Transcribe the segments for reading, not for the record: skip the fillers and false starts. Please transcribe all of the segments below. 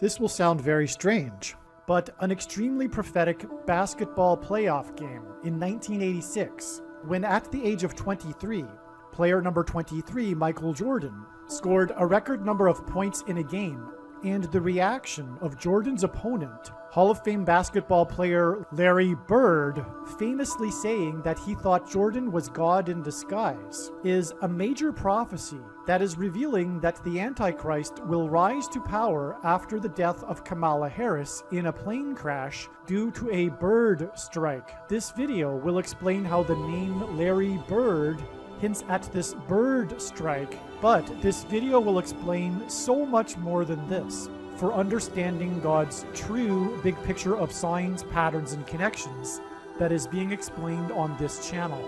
This will sound very strange, but an extremely prophetic basketball playoff game in 1986, when at the age of 23, player number 23, Michael Jordan, scored a record number of points in a game, and the reaction of Jordan's opponent, Hall of Fame basketball player Larry Bird, famously saying that he thought Jordan was God in disguise, is a major prophecy that is revealing that the Antichrist will rise to power after the death of Kamala Harris in a plane crash due to a bird strike. This video will explain how the name Larry Bird hints at this bird strike, but this video will explain so much more than this for understanding God's true big picture of signs, patterns, and connections that is being explained on this channel.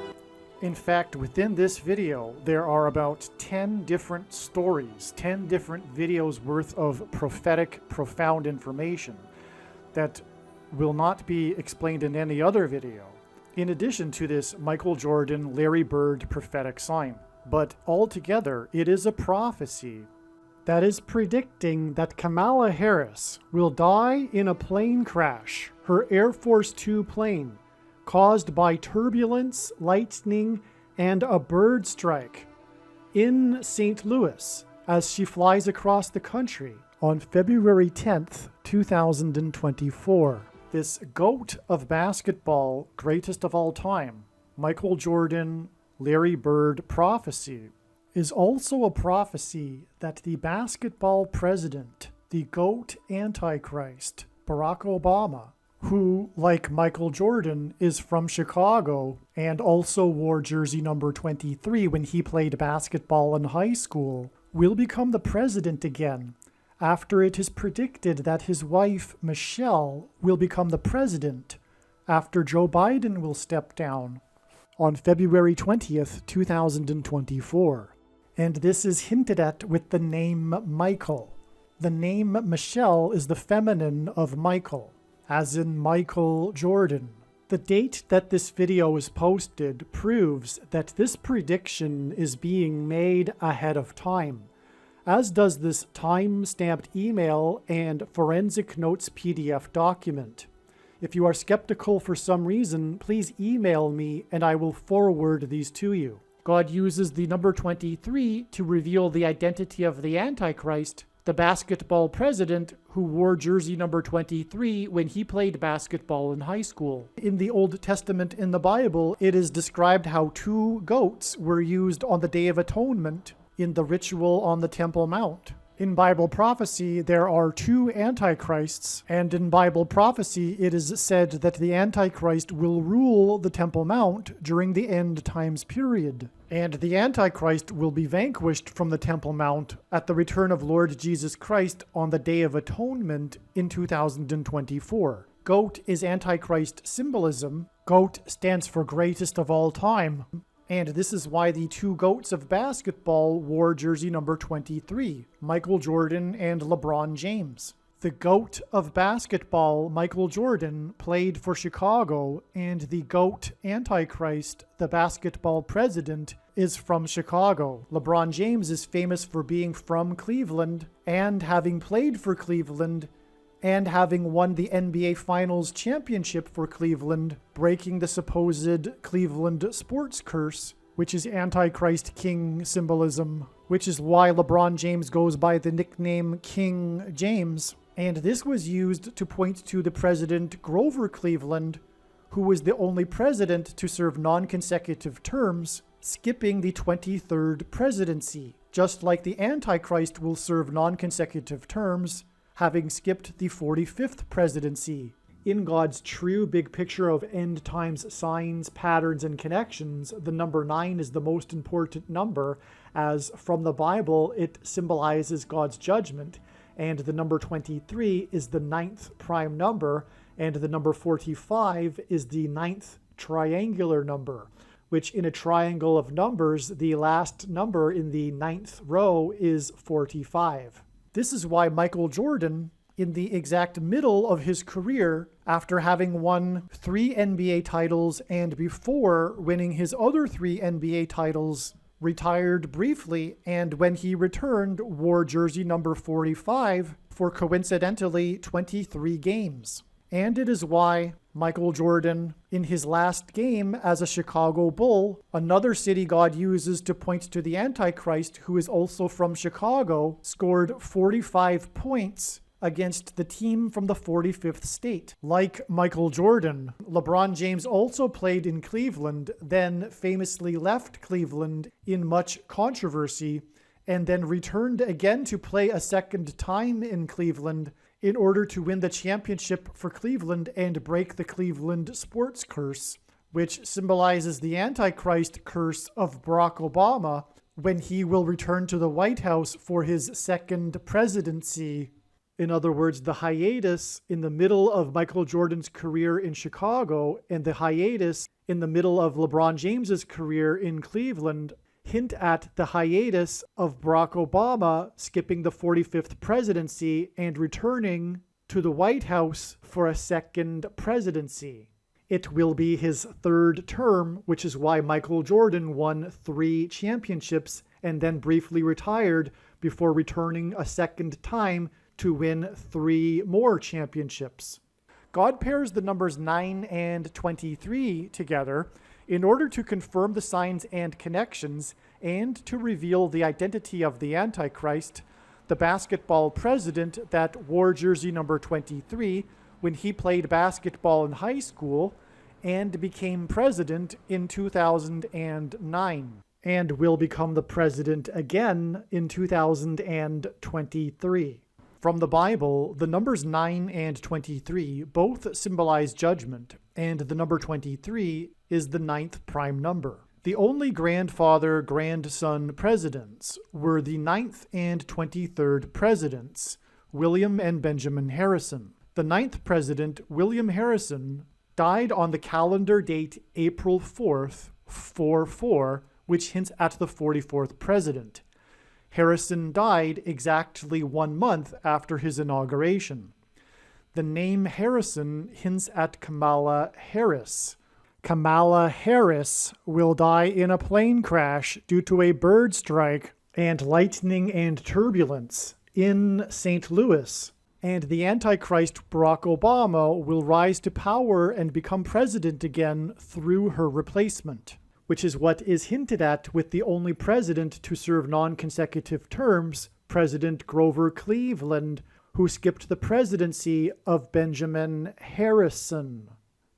In fact, within this video, there are about 10 different stories, 10 different videos worth of prophetic, profound information that will not be explained in any other video, in addition to this Michael Jordan, Larry Bird prophetic sign. But altogether, it is a prophecy that is predicting that Kamala Harris will die in a plane crash, her Air Force Two plane, caused by turbulence, lightning, and a bird strike in St. Louis as she flies across the country on February 10th, 2024. This GOAT of basketball, greatest of all time, Michael Jordan, Larry Bird prophecy, is also a prophecy that the basketball president, the GOAT Antichrist, Barack Obama, who, like Michael Jordan, is from Chicago and also wore jersey number 23 when he played basketball in high school, will become the president again after it is predicted that his wife, Michelle, will become the president after Joe Biden will step down on February 20th, 2024. And this is hinted at with the name Michael. The name Michelle is the feminine of Michael, as in Michael Jordan. The date that this video is posted proves that this prediction is being made ahead of time, as does this time-stamped email and forensic notes PDF document. If you are skeptical for some reason, please email me and I will forward these to you. God uses the number 23 to reveal the identity of the Antichrist, the basketball president who wore jersey number 23 when he played basketball in high school. In the Old Testament in the Bible, it is described how two goats were used on the Day of Atonement in the ritual on the Temple Mount. In Bible prophecy, there are two antichrists, and in Bible prophecy, it is said that the Antichrist will rule the Temple Mount during the end times period, and the Antichrist will be vanquished from the Temple Mount at the return of Lord Jesus Christ on the Day of Atonement in 2024. Goat is Antichrist symbolism. Goat stands for greatest of all time. And this is why the two GOATs of basketball wore jersey number 23, Michael Jordan and LeBron James. The GOAT of basketball, Michael Jordan, played for Chicago, and the GOAT Antichrist, the basketball president, is from Chicago. LeBron James is famous for being from Cleveland and having played for Cleveland and having won the NBA Finals championship for Cleveland, breaking the supposed Cleveland sports curse, which is Antichrist King symbolism, which is why LeBron James goes by the nickname King James. And this was used to point to the president Grover Cleveland, who was the only president to serve non-consecutive terms, skipping the 23rd presidency, just like the Antichrist will serve non-consecutive terms, having skipped the 45th presidency. In God's true big picture of end times signs, patterns, and connections, the number 9 is the most important number, as from the Bible it symbolizes God's judgment, and the number 23 is the 9th prime number, and the number 45 is the 9th triangular number, which in a triangle of numbers, the last number in the 9th row is 45. This is why Michael Jordan, in the exact middle of his career, after having won 3 NBA titles and before winning his other 3 NBA titles, retired briefly, and when he returned, wore jersey number 45 for coincidentally 23 games. And it is why Michael Jordan, in his last game as a Chicago Bull, another city God uses to point to the Antichrist, who is also from Chicago, scored 45 points against the team from the 45th state. Like Michael Jordan, LeBron James also played in Cleveland, then famously left Cleveland in much controversy, and then returned again to play a second time in Cleveland in order to win the championship for Cleveland and break the Cleveland sports curse, which symbolizes the Antichrist curse of Barack Obama when he will return to the White House for his second presidency. In other words, the hiatus in the middle of Michael Jordan's career in Chicago and the hiatus in the middle of LeBron James's career in Cleveland hint at the hiatus of Barack Obama skipping the 45th presidency and returning to the White House for a second presidency. It will be his third term, which is why Michael Jordan won 3 championships and then briefly retired before returning a second time to win 3 more championships. God pairs the numbers 9 and 23 together in order to confirm the signs and connections and to reveal the identity of the Antichrist, the basketball president that wore jersey number 23 when he played basketball in high school and became president in 2009, and will become the president again in 2023. From the Bible, the numbers 9 and 23 both symbolize judgment, and the number 23 is the 9th prime number. The only grandfather-grandson presidents were the 9th and 23rd presidents, William and Benjamin Harrison. The 9th president, William Harrison, died on the calendar date April 4th, 44, which hints at the 44th president. Harrison died exactly 1 month after his inauguration. The name Harrison hints at Kamala Harris. Kamala Harris will die in a plane crash due to a bird strike and lightning and turbulence in St. Louis. And the Antichrist Barack Obama will rise to power and become president again through her replacement, which is what is hinted at with the only president to serve non-consecutive terms, President Grover Cleveland, who skipped the presidency of Benjamin Harrison.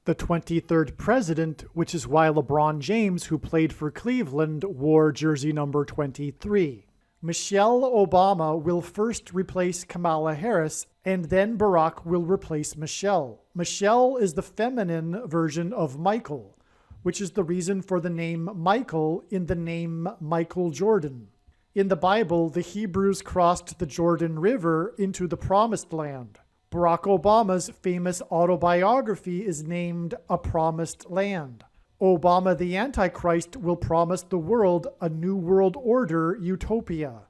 The 23rd president, which is why LeBron James, who played for Cleveland, wore jersey number 23. Michelle Obama will first replace Kamala Harris, and then Barack will replace Michelle. Michelle is the feminine version of Michael, which is the reason for the name Michael in the name Michael Jordan. In the Bible, the Hebrews crossed the Jordan River into the Promised Land. Barack Obama's famous autobiography is named A Promised Land. Obama the Antichrist will promise the world a new world order utopia.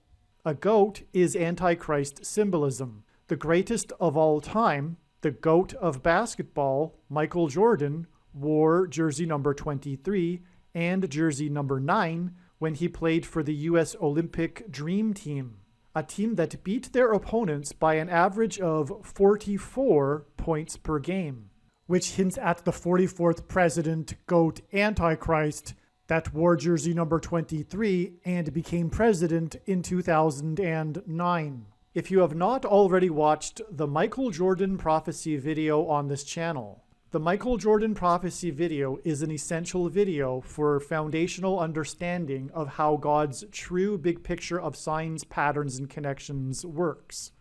A goat is Antichrist symbolism. The greatest of all time, the GOAT of basketball, Michael Jordan, wore jersey number 23 and jersey number 9 when he played for the U.S. Olympic Dream Team, a team that beat their opponents by an average of 44 points per game, which hints at the 44th president, GOAT Antichrist, that wore jersey number 23 and became president in 2009. If you have not already watched the Michael Jordan prophecy video on this channel, the Michael Jordan prophecy video is an essential video for foundational understanding of how God's true big picture of signs, patterns, and connections works.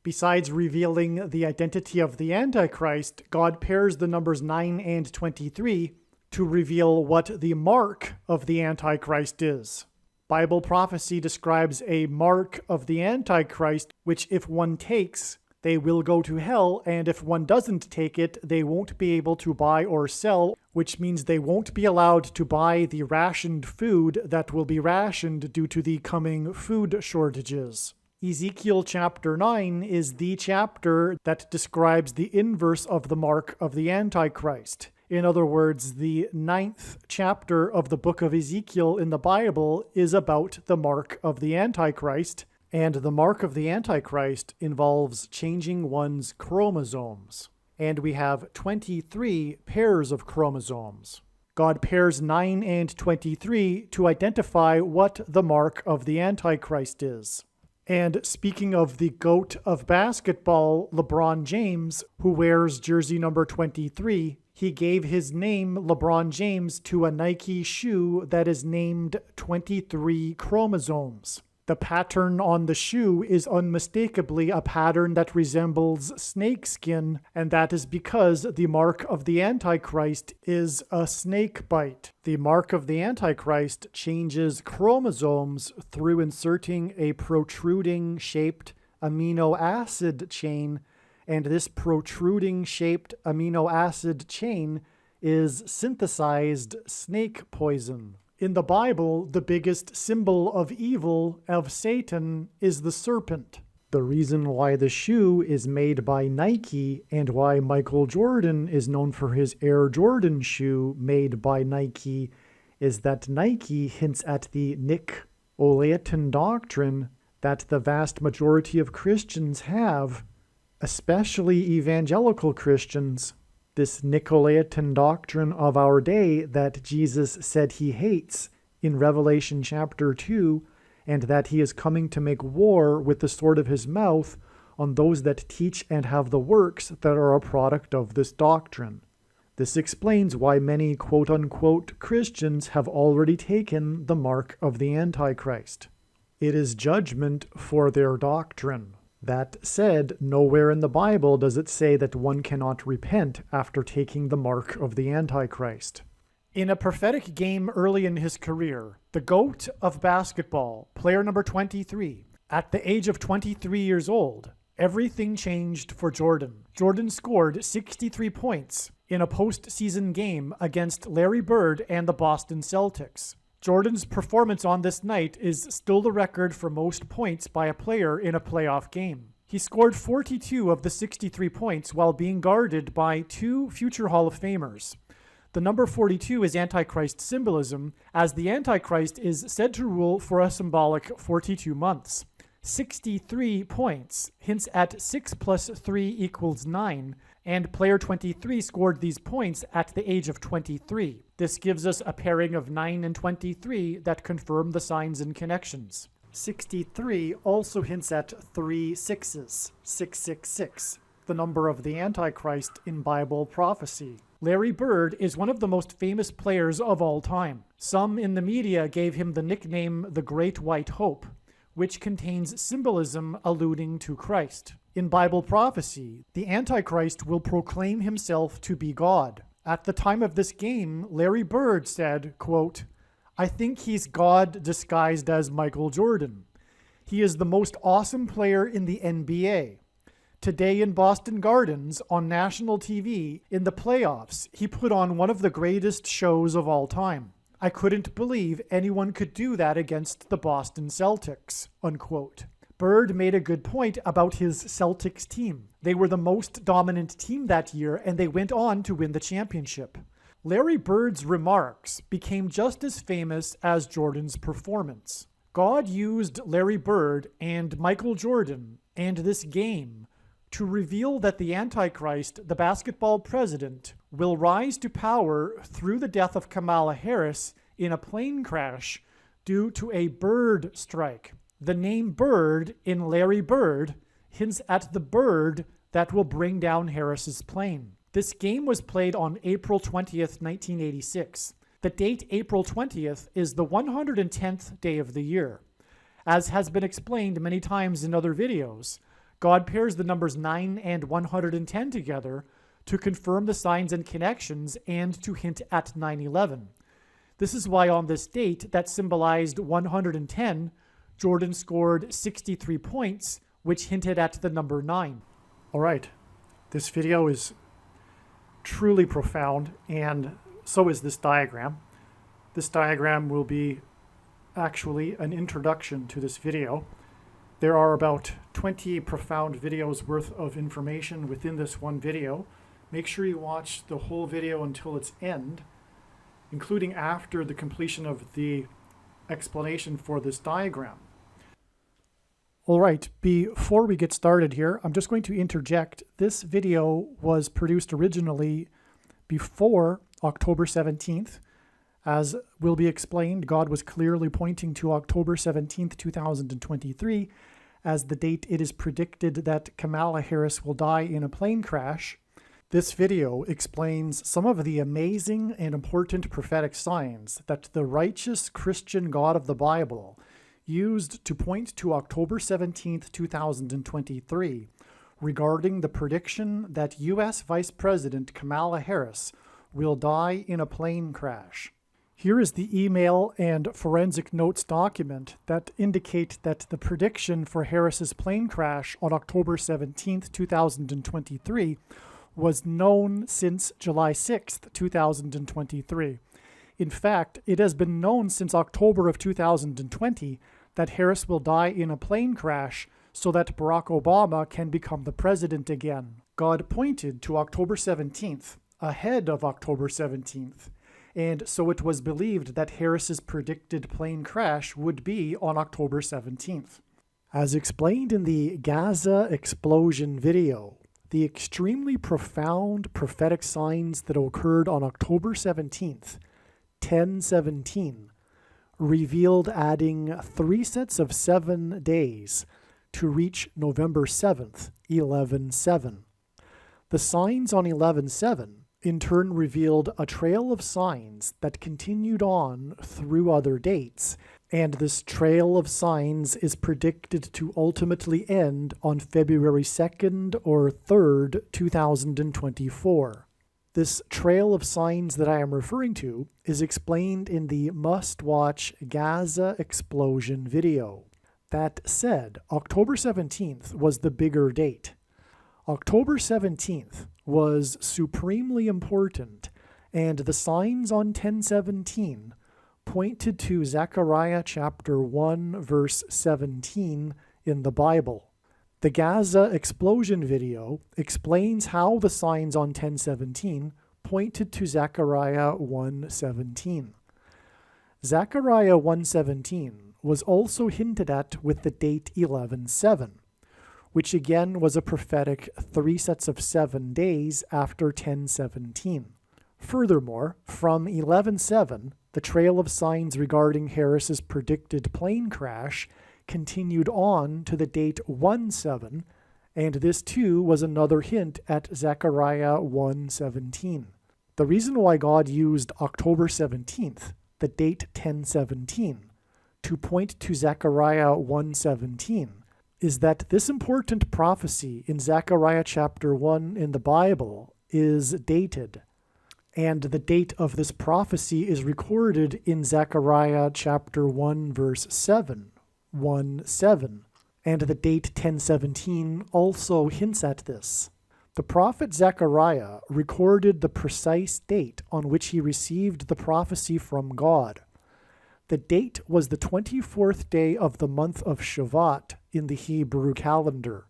Besides revealing the identity of the Antichrist, God pairs the numbers 9 and 23 to reveal what the mark of the Antichrist is. Bible prophecy describes a mark of the Antichrist, which if one takes, they will go to hell, and if one doesn't take it, they won't be able to buy or sell, which means they won't be allowed to buy the rationed food that will be rationed due to the coming food shortages. Ezekiel chapter 9 is the chapter that describes the inverse of the mark of the Antichrist. In other words, the 9th chapter of the book of Ezekiel in the Bible is about the mark of the Antichrist, And the mark of the Antichrist involves changing one's chromosomes. And we have 23 pairs of chromosomes. God pairs 9 and 23 to identify what the mark of the Antichrist is. And speaking of the GOAT of basketball, LeBron James, who wears jersey number 23, he gave his name, LeBron James, to a Nike shoe that is named 23 chromosomes. The pattern on the shoe is unmistakably a pattern that resembles snakeskin, and that is because the mark of the Antichrist is a snake bite. The mark of the Antichrist changes chromosomes through inserting a protruding shaped amino acid chain, and this protruding shaped amino acid chain is synthesized snake poison. In the Bible, the biggest symbol of evil, of Satan, is the serpent. The reason why the shoe is made by Nike and why Michael Jordan is known for his Air Jordan shoe made by Nike is that Nike hints at the Nicolaitan doctrine that the vast majority of Christians have, especially evangelical Christians. This Nicolaitan doctrine of our day that Jesus said he hates in Revelation chapter 2, and that he is coming to make war with the sword of his mouth on those that teach and have the works that are a product of this doctrine. This explains why many quote-unquote Christians have already taken the mark of the Antichrist. It is judgment for their doctrine. That said, nowhere in the Bible does it say that one cannot repent after taking the mark of the Antichrist. In a prophetic game early in his career, the GOAT of basketball, player number 23, at the age of 23 years old, everything changed for Jordan. Jordan scored 63 points in a postseason game against Larry Bird and the Boston Celtics. Jordan's performance on this night is still the record for most points by a player in a playoff game. He scored 42 of the 63 points while being guarded by two future Hall of Famers. The number 42 is Antichrist symbolism, as the Antichrist is said to rule for a symbolic 42 months. 63 points hints at 6 plus 3 equals 9, and player 23 scored these points at the age of 23. This gives us a pairing of 9 and 23 that confirm the signs and connections. 63 also hints at 3 sixes, 666, the number of the Antichrist in Bible prophecy. Larry Bird is one of the most famous players of all time. Some in the media gave him the nickname the Great White Hope, which contains symbolism alluding to Christ. In Bible prophecy, the Antichrist will proclaim himself to be God. At the time of this game, Larry Bird said, quote, "I think he's God disguised as Michael Jordan. He is the most awesome player in the NBA. Today in Boston Gardens, on national TV, in the playoffs, he put on one of the greatest shows of all time. I couldn't believe anyone could do that against the Boston Celtics," unquote. Bird made a good point about his Celtics team. They were the most dominant team that year, and they went on to win the championship. Larry Bird's remarks became just as famous as Jordan's performance. God used Larry Bird and Michael Jordan and this game to reveal that the Antichrist, the basketball president, will rise to power through the death of Kamala Harris in a plane crash due to a bird strike. The name Bird in Larry Bird hints at the bird that will bring down Harris's plane. This game was played on April 20th, 1986. The date April 20th is the 110th day of the year. As has been explained many times in other videos, God pairs the numbers 9 and 110 together to confirm the signs and connections and to hint at 9/11. This is why on this date that symbolized 110, Jordan scored 63 points, which hinted at the number 9. All right, this video is truly profound, and so is this diagram. This diagram will be actually an introduction to this video. There are about 20 profound videos worth of information within this one video. Make sure you watch the whole video until its end, including after the completion of the explanation for this diagram. All right, before we get started here, I'm just going to interject. This video was produced originally before October 17th. As will be explained, God was clearly pointing to October 17th, 2023 as the date it is predicted that Kamala Harris will die in a plane crash. This video explains some of the amazing and important prophetic signs that the righteous Christian God of the Bible used to point to October 17th, 2023 regarding the prediction that U.S. Vice President Kamala Harris will die in a plane crash. Here is the email and forensic notes document that indicate that the prediction for Harris's plane crash on October 17th, 2023 was known since July 6th, 2023. In fact, it has been known since October of 2020 that Harris will die in a plane crash so that Barack Obama can become the president again. God pointed to October 17th, ahead of October 17th, and so it was believed that Harris's predicted plane crash would be on October 17th. As explained in the Gaza explosion video, the extremely profound prophetic signs that occurred on October 17th, 10/17, revealed adding 3 sets of 7 days to reach November 7th, 11/7. The signs on 11/7 in turn revealed a trail of signs that continued on through other dates, and this trail of signs is predicted to ultimately end on February 2nd or 3rd, 2024. This trail of signs that I am referring to is explained in the must-watch Gaza explosion video. That said, October 17th was the bigger date. October 17th was supremely important, and the signs on 10/17 pointed to Zechariah chapter 1, verse 17 in the Bible. The Gaza explosion video explains how the signs on 10/17 pointed to Zechariah 1:17. Zechariah 1:17 was also hinted at with the date 11/7, which again was a prophetic 3 sets of 7 days after 10/17. Furthermore, from 11/7, the trail of signs regarding Harris's predicted plane crash continued on to the date 1/7, and this too was another hint at Zechariah 1:17. The reason why God used October 17th, the date 10/17, to point to Zechariah 1:17 is that this important prophecy in Zechariah chapter 1 in the Bible is dated, and the date of this prophecy is recorded in Zechariah chapter 1 verse 7, 1:7, and the date 10/17 also hints at this. The prophet Zechariah recorded the precise date on which he received the prophecy from God. The date was the 24th day of the month of Shavat in the Hebrew calendar.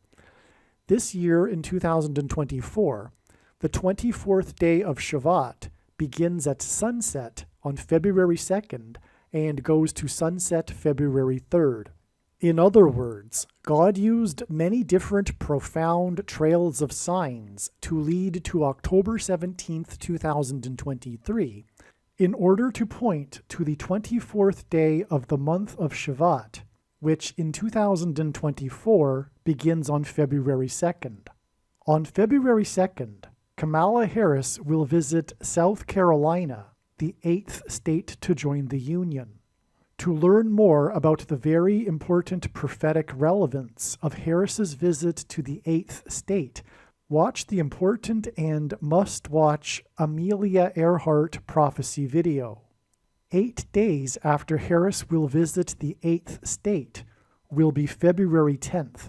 This year in 2024, the 24th day of Shavat begins at sunset on February 2nd and goes to sunset February 3rd. In other words, God used many different profound trails of signs to lead to October 17th, 2023, in order to point to the 24th day of the month of Shavat, which in 2024 begins on February 2nd. On February 2nd, Kamala Harris will visit South Carolina, the 8th state to join the Union. To learn more about the very important prophetic relevance of Harris's visit to the 8th state, watch the important and must-watch Amelia Earhart prophecy video. 8 days after Harris will visit the 8th state will be February 10th,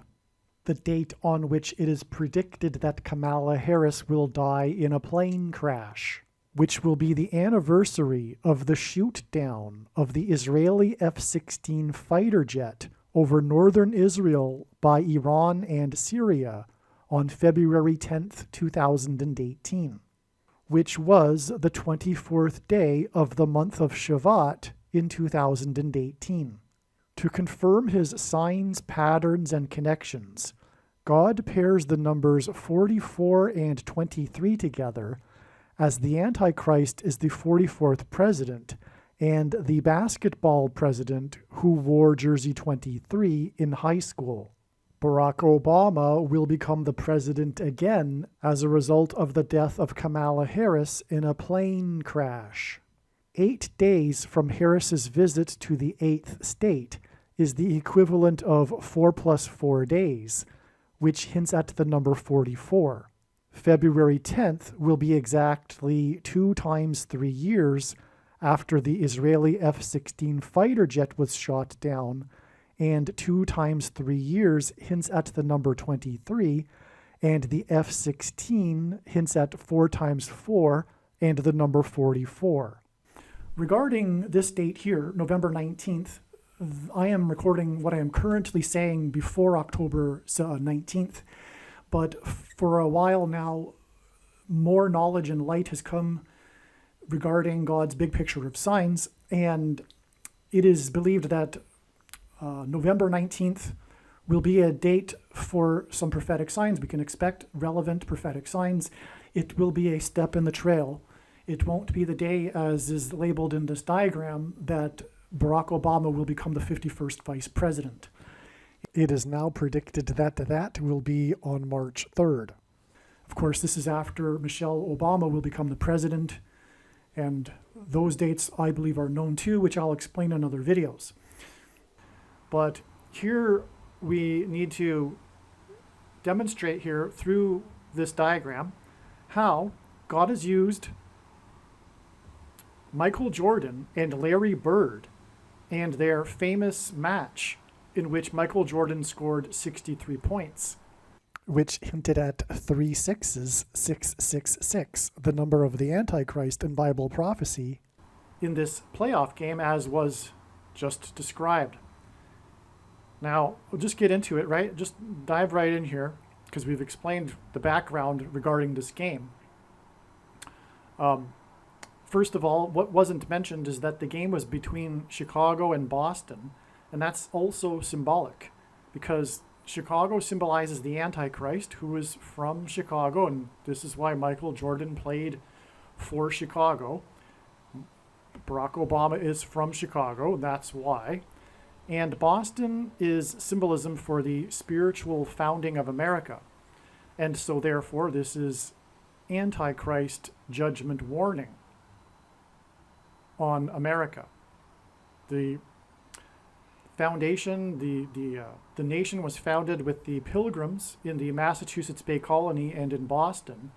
the date on which it is predicted that Kamala Harris will die in a plane crash, which will be the anniversary of the shoot-down of the Israeli F-16 fighter jet over northern Israel by Iran and Syria on February 10th, 2018, which was the 24th day of the month of Shavat in 2018. To confirm his signs, patterns, and connections, God pairs the numbers 44 and 23 together, as the Antichrist is the 44th president and the basketball president who wore jersey 23 in high school. Barack Obama will become the president again as a result of the death of Kamala Harris in a plane crash. 8 days from Harris's visit to the 8th state is the equivalent of 4 plus 4 days, which hints at the number 44. February 10th will be exactly 2 times 3 years after the Israeli F-16 fighter jet was shot down, and 2 times 3 years hints at the number 23, and the F-16 hints at 4 times 4 and the number 44. Regarding this date here, November 19th, I am recording what I am currently saying before October 19th, but for a while now, more knowledge and light has come regarding God's big picture of signs, and it is believed that November 19th will be a date for some prophetic signs. We can expect relevant prophetic signs. It will be a step in the trail. It won't be the day, as is labeled in this diagram, that Barack Obama will become the 51st vice president. It is now predicted that that will be on March 3rd. Of course, this is after Michelle Obama will become the president, and those dates I believe are known too, which I'll explain in other videos. But here we need to demonstrate here through this diagram how God has used Michael Jordan and Larry Bird and their famous match in which Michael Jordan scored 63 points, which hinted at 3 sixes, 666, the number of the Antichrist in Bible prophecy, in this playoff game as was just described. Now, we'll just get into it, right? Just dive right in here because we've explained the background regarding this game. First of all, what wasn't mentioned is that the game was between Chicago and Boston, and that's also symbolic because Chicago symbolizes the Antichrist, who is from Chicago, and this is why Michael Jordan played for Chicago. Barack Obama is from Chicago, that's why. And Boston is symbolism for the spiritual founding of America. And so therefore, this is Antichrist judgment warning on America. The foundation, the nation was founded with the Pilgrims in the Massachusetts Bay Colony and in Boston,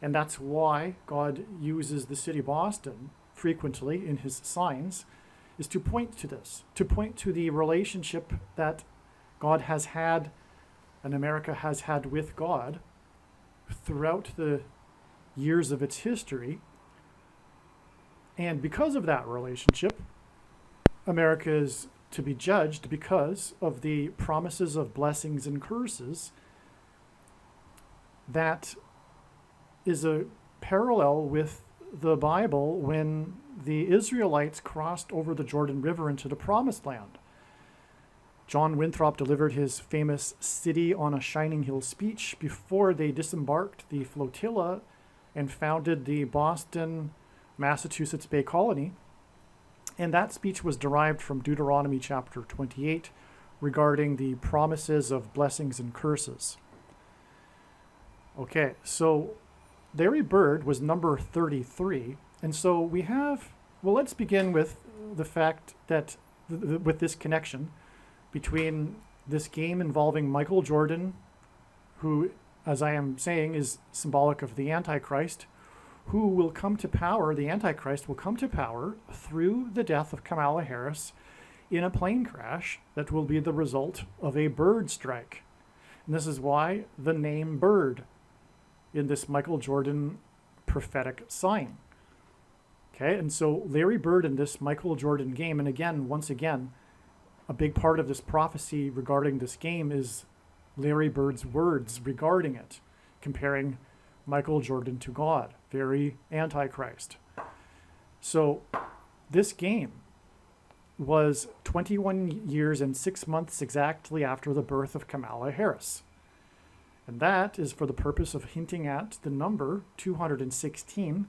and that's why God uses the city Boston frequently in his signs, is to point to this, to point to the relationship that God has had and America has had with God throughout the years of its history. And because of that relationship, America is to be judged because of the promises of blessings and curses. That is a parallel with the Bible when the Israelites crossed over the Jordan River into the Promised Land. John Winthrop delivered his famous City on a Shining Hill speech before they disembarked the flotilla and founded the Boston, Massachusetts Bay Colony. And that speech was derived from Deuteronomy chapter 28 regarding the promises of blessings and curses. Okay, so Larry Bird was number 33. And so we have, well, let's begin with the fact that, with this connection between this game involving Michael Jordan, who, as I am saying, is symbolic of the Antichrist, who will come to power, the Antichrist will come to power through the death of Kamala Harris in a plane crash that will be the result of a bird strike. And this is why the name Bird in this Michael Jordan prophetic sign. Okay, and so Larry Bird in this Michael Jordan game, and again, once again, a big part of this prophecy regarding this game is Larry Bird's words regarding it, comparing Michael Jordan to God, very Antichrist. So this game, was 21 years and 6 months exactly after the birth of Kamala Harris. And that is for the purpose of hinting at the number 216,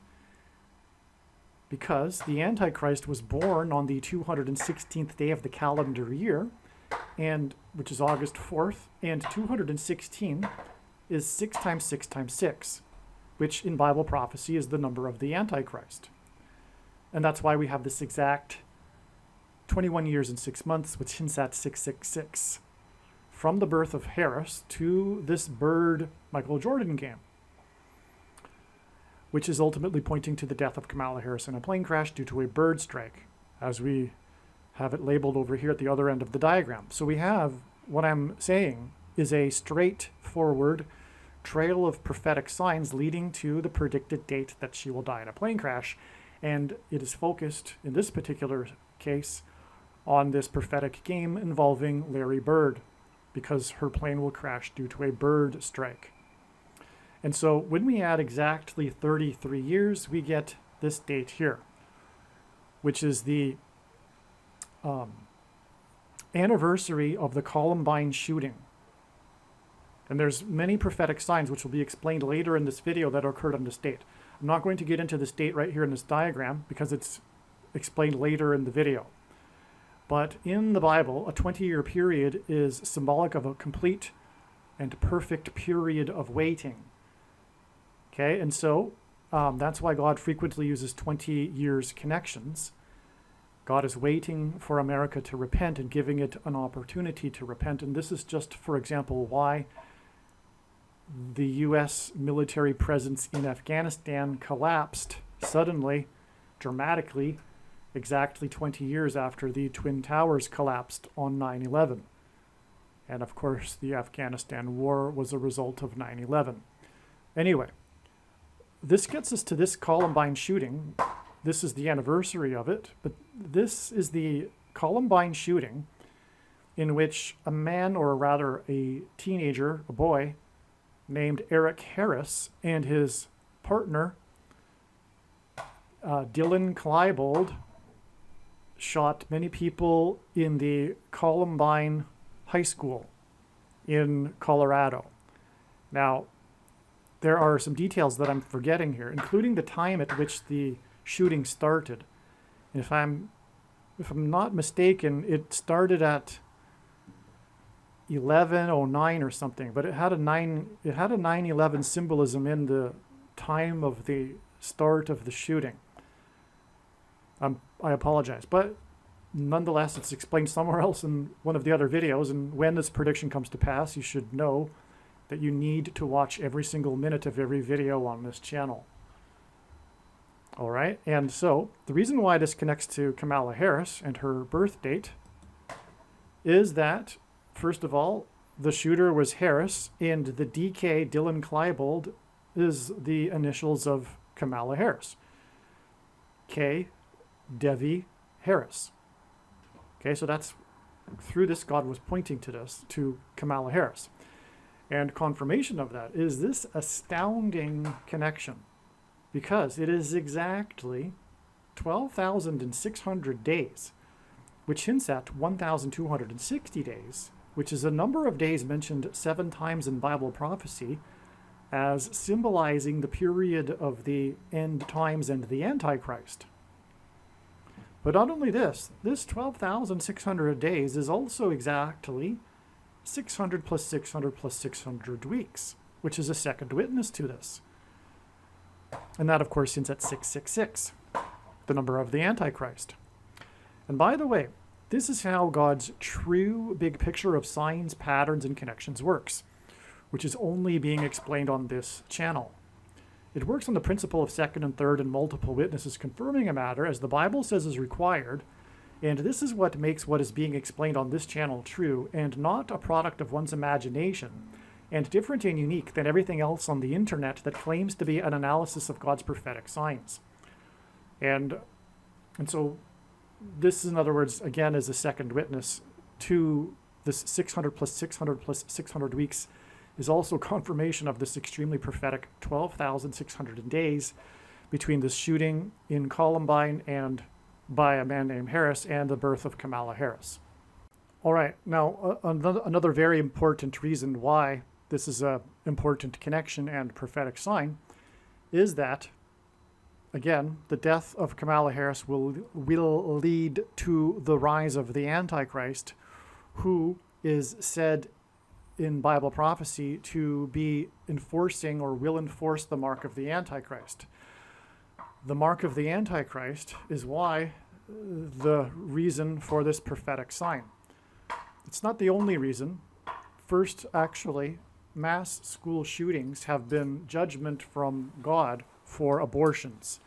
because the Antichrist was born on the 216th day of the calendar year, and which is August 4th, and 216 is 6 times 6 times 6, which in Bible prophecy is the number of the Antichrist. And that's why we have this exact 21 years and 6 months, which hints at 666, from the birth of Harris to this Byrd Michael Jordan game, which is ultimately pointing to the death of Kamala Harris in a plane crash due to a bird strike, as we have it labeled over here at the other end of the diagram. So we have, what I'm saying is a straightforward trail of prophetic signs leading to the predicted date that she will die in a plane crash. And it is focused, in this particular case, on this prophetic game involving Larry Bird, because her plane will crash due to a bird strike. And so when we add exactly 33 years, we get this date here, which is the anniversary of the Columbine shooting. And there's many prophetic signs which will be explained later in this video that occurred on this date. I'm not going to get into this date right here in this diagram because it's explained later in the video. But in the Bible, a 20-year period is symbolic of a complete and perfect period of waiting. Okay, and so that's why God frequently uses 20 years connections. God is waiting for America to repent and giving it an opportunity to repent. And this is just, for example, why the U.S. military presence in Afghanistan collapsed suddenly, dramatically, exactly 20 years after the Twin Towers collapsed on 9/11. And of course, the Afghanistan war was a result of 9/11. Anyway, this gets us to this Columbine shooting. This is the anniversary of it, but this is the Columbine shooting in which a man, or rather a teenager, a boy, named Eric Harris and his partner, Dylan Klebold, shot many people in the Columbine High School in Colorado. Now, there are some details that I'm forgetting here, including the time at which the shooting started. If I'm not mistaken, it started at 11:09 or something, but it had a 9/11 symbolism in the time of the start of the shooting. I apologize, but nonetheless, it's explained somewhere else in one of the other videos, and when this prediction comes to pass, you should know that you need to watch every single minute of every video on this channel. All right, and so the reason why this connects to Kamala Harris and her birth date is that, first of all, the shooter was Harris, and the DK, Dylan Klebold, is the initials of Kamala Harris. K. Devi Harris. Okay, so that's, through this, God was pointing to this, to Kamala Harris. And confirmation of that is this astounding connection, because it is exactly 12,600 days, which hints at 1,260 days, which is a number of days mentioned 7 times in Bible prophecy as symbolizing the period of the end times and the Antichrist. But not only this 12,600 days is also exactly 600 plus 600 plus 600 weeks, which is a second witness to this. And that, of course, hints at 666, the number of the Antichrist. And by the way, this is how God's true big picture of signs, patterns, and connections works, which is only being explained on this channel. It works on the principle of second and third and multiple witnesses confirming a matter as the Bible says is required, and this is what makes what is being explained on this channel true and not a product of one's imagination, and different and unique than everything else on the internet that claims to be an analysis of God's prophetic signs. And so this, in other words, again, is a second witness to this 600 plus 600 plus 600 weeks is also confirmation of this extremely prophetic 12,600 days between this shooting in Columbine and by a man named Harris and the birth of Kamala Harris. All right, now another very important reason why this is an important connection and prophetic sign is that, again, the death of Kamala Harris will lead to the rise of the Antichrist, who is said in Bible prophecy to be enforcing or will enforce the mark of the Antichrist. The mark of the Antichrist is why the reason for this prophetic sign. It's not the only reason. First, actually, mass school shootings have been judgment from God for abortions.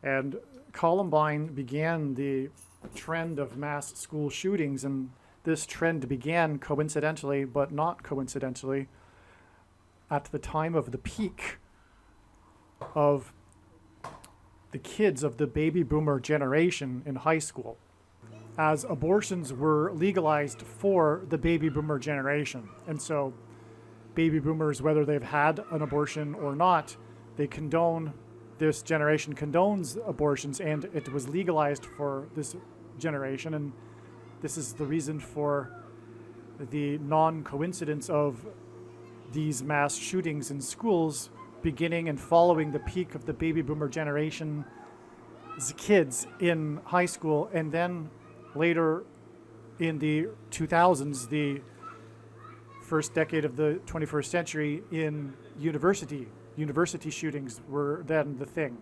And Columbine began the trend of mass school shootings, and this trend began coincidentally, but not coincidentally, at the time of the peak of the kids of the baby boomer generation in high school, as abortions were legalized for the baby boomer generation. And so baby boomers, whether they've had an abortion or not, this generation condones abortions, and it was legalized for this generation. And this is the reason for the non-coincidence of these mass shootings in schools beginning and following the peak of the baby boomer generation's kids in high school, and then later in the 2000s, the first decade of the 21st century, in university shootings were then the thing.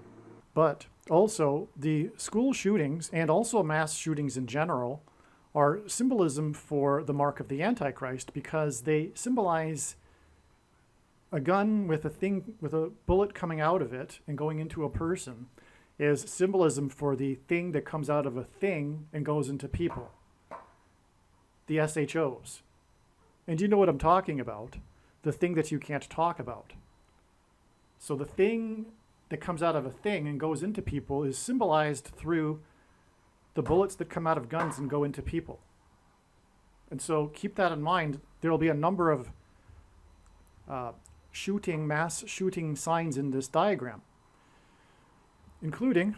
But also the school shootings and also mass shootings in general are symbolism for the mark of the Antichrist, because they symbolize a gun with a bullet coming out of it and going into a person is symbolism for the thing that comes out of a thing and goes into people, the SHOs. And you know what I'm talking about, the thing that you can't talk about. So the thing that comes out of a thing and goes into people is symbolized through the bullets that come out of guns and go into people. And so keep that in mind. There will be a number of mass shooting signs in this diagram, including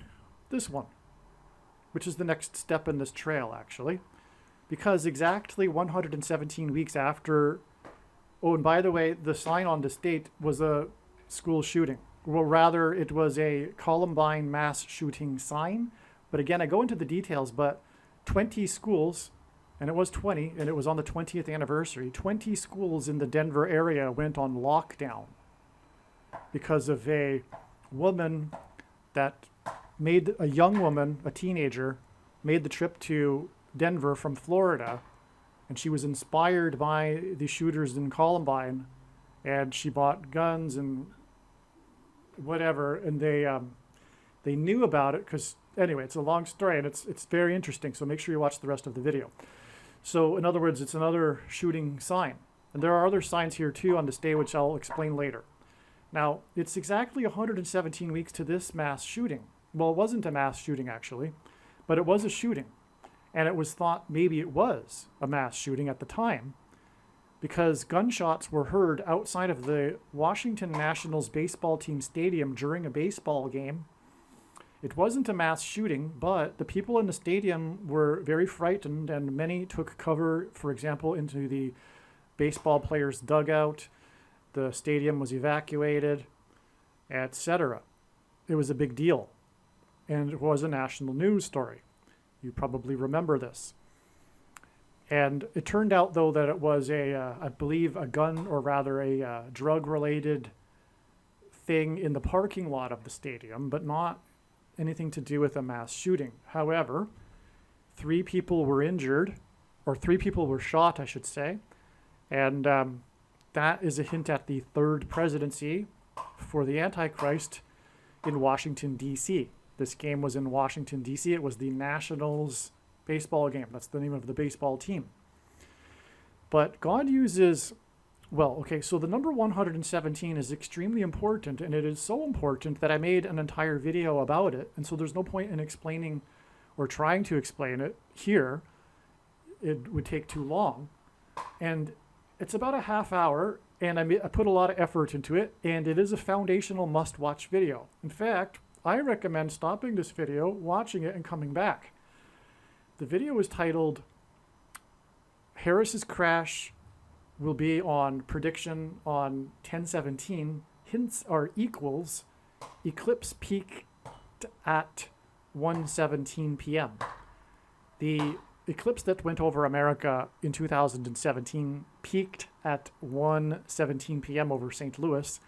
this one, which is the next step in this trail, actually, because exactly 117 weeks after, oh, and by the way, the sign on this date was a school shooting. Well, rather, it was a Columbine mass shooting sign. But again, I go into the details, but 20 schools, and it was 20, and it was on the 20th anniversary, 20 schools in the Denver area went on lockdown because of a woman that a young woman, a teenager, made the trip to Denver from Florida, and she was inspired by the shooters in Columbine, and she bought guns and whatever, and they knew about it because, anyway, it's a long story, and it's very interesting, so make sure you watch the rest of the video. So in other words, it's another shooting sign. And there are other signs here too on this day, which I'll explain later. Now, it's exactly 117 weeks to this mass shooting. Well, it wasn't a mass shooting actually, but it was a shooting. And it was thought maybe it was a mass shooting at the time, because gunshots were heard outside of the Washington Nationals baseball team stadium during a baseball game. It wasn't a mass shooting, but the people in the stadium were very frightened, and many took cover, for example, into the baseball players' dugout. The stadium was evacuated, etc. It was a big deal, and it was a national news story. You probably remember this. And it turned out, though, that it was I believe, a gun, or rather a drug-related thing in the parking lot of the stadium, but not anything to do with a mass shooting. However, 3 people were injured, or 3 people were shot, I should say, and that is a hint at the third presidency for the Antichrist in Washington, D.C. This game was in Washington, D.C. It was the Nationals baseball game. That's the name of the baseball team. But God uses, well, okay, so the number 117 is extremely important, and it is so important that I made an entire video about it, and so there's no point in explaining or trying to explain it here. It would take too long. And it's about a half hour, and I put a lot of effort into it, and it is a foundational must-watch video. In fact, I recommend stopping this video, watching it, and coming back. The video is titled Harris's Crash will be on prediction on 10/17, hints are equals, eclipse peaked at 1:17 p.m. The eclipse that went over America in 2017 peaked at 1:17 p.m. over St. Louis,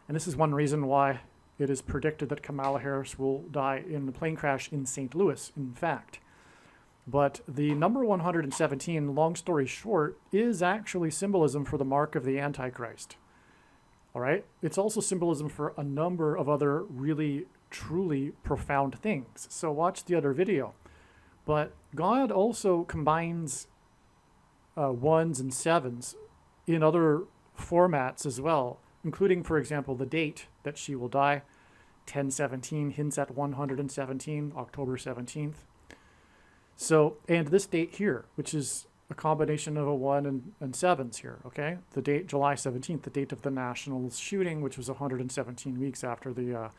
and this is one reason why it is predicted that Kamala Harris will die in the plane crash in St. Louis, in fact. But the number 117, long story short, is actually symbolism for the mark of the Antichrist. All right? It's also symbolism for a number of other really, truly profound things. So watch the other video. But God also combines ones and sevens in other formats as well, including, for example, the date that she will die. 10/17 hints at 117, October 17th. So, and this date here, which is a combination of a 1 and sevens here, okay? The date, July 17th, the date of the Nationals shooting, which was 117 weeks after the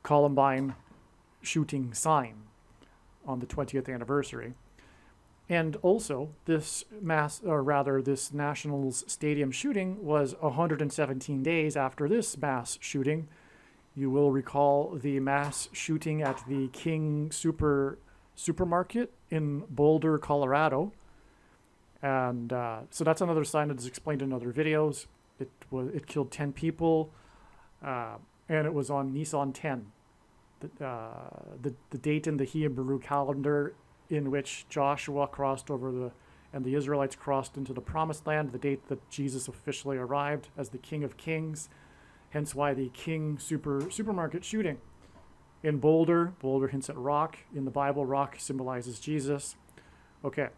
Columbine shooting sign on the 20th anniversary. And also, this this Nationals stadium shooting was 117 days after this mass shooting. You will recall the mass shooting at the King Supermarket in Boulder, Colorado. And so that's another sign that is explained in other videos. It killed 10 people, and it was on Nisan 10, the date in the Hebrew calendar in which Joshua crossed over and the Israelites crossed into the Promised Land, the date that Jesus officially arrived as the King of Kings, hence why the King Supermarket shooting. In Boulder hints at rock. In the Bible, rock symbolizes Jesus. Okay.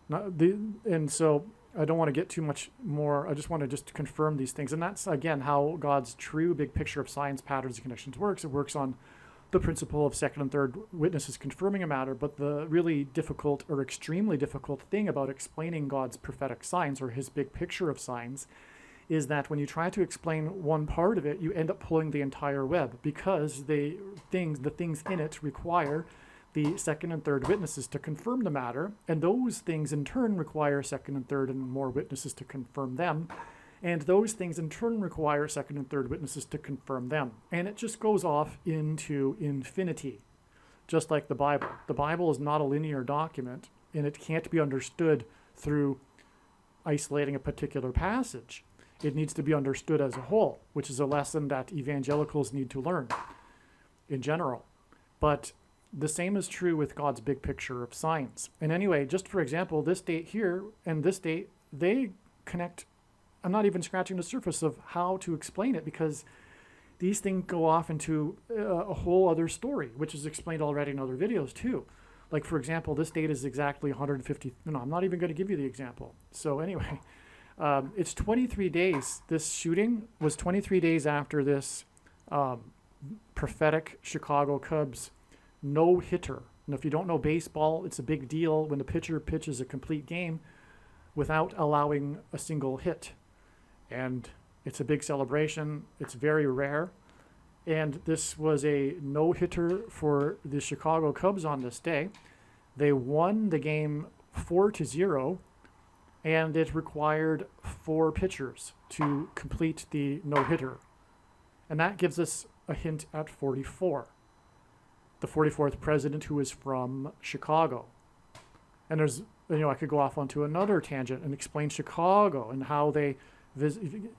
And so I don't want to get too much more. I just want to just confirm these things. And that's, again, how God's true big picture of signs, patterns, and connections works. It works on the principle of second and third witnesses confirming a matter. But the really difficult or extremely difficult thing about explaining God's prophetic signs or his big picture of signs is that when you try to explain one part of it, you end up pulling the entire web, because the things in it require the second and third witnesses to confirm the matter, and those things in turn require second and third and more witnesses to confirm them, and those things in turn require second and third witnesses to confirm them. And it just goes off into infinity, just like the Bible. The Bible is not a linear document, and it can't be understood through isolating a particular passage. It needs to be understood as a whole, which is a lesson that evangelicals need to learn in general. But the same is true with God's big picture of signs. And anyway, just for example, this date here and this date, they connect. I'm not even scratching the surface of how to explain it, because these things go off into a whole other story, which is explained already in other videos too. Like, for example, this date is exactly 150. No, I'm not even going to give you the example. So anyway, it's 23 days. This shooting was 23 days after this prophetic Chicago Cubs no-hitter. And if you don't know baseball, it's a big deal when the pitcher pitches a complete game without allowing a single hit. And it's a big celebration. It's very rare. And this was a no-hitter for the Chicago Cubs on this day. They won the game 4-0, and it required 4 pitchers to complete the no-hitter. And that gives us a hint at 44, the 44th president, who is from Chicago. And there's, I could go off onto another tangent and explain Chicago and how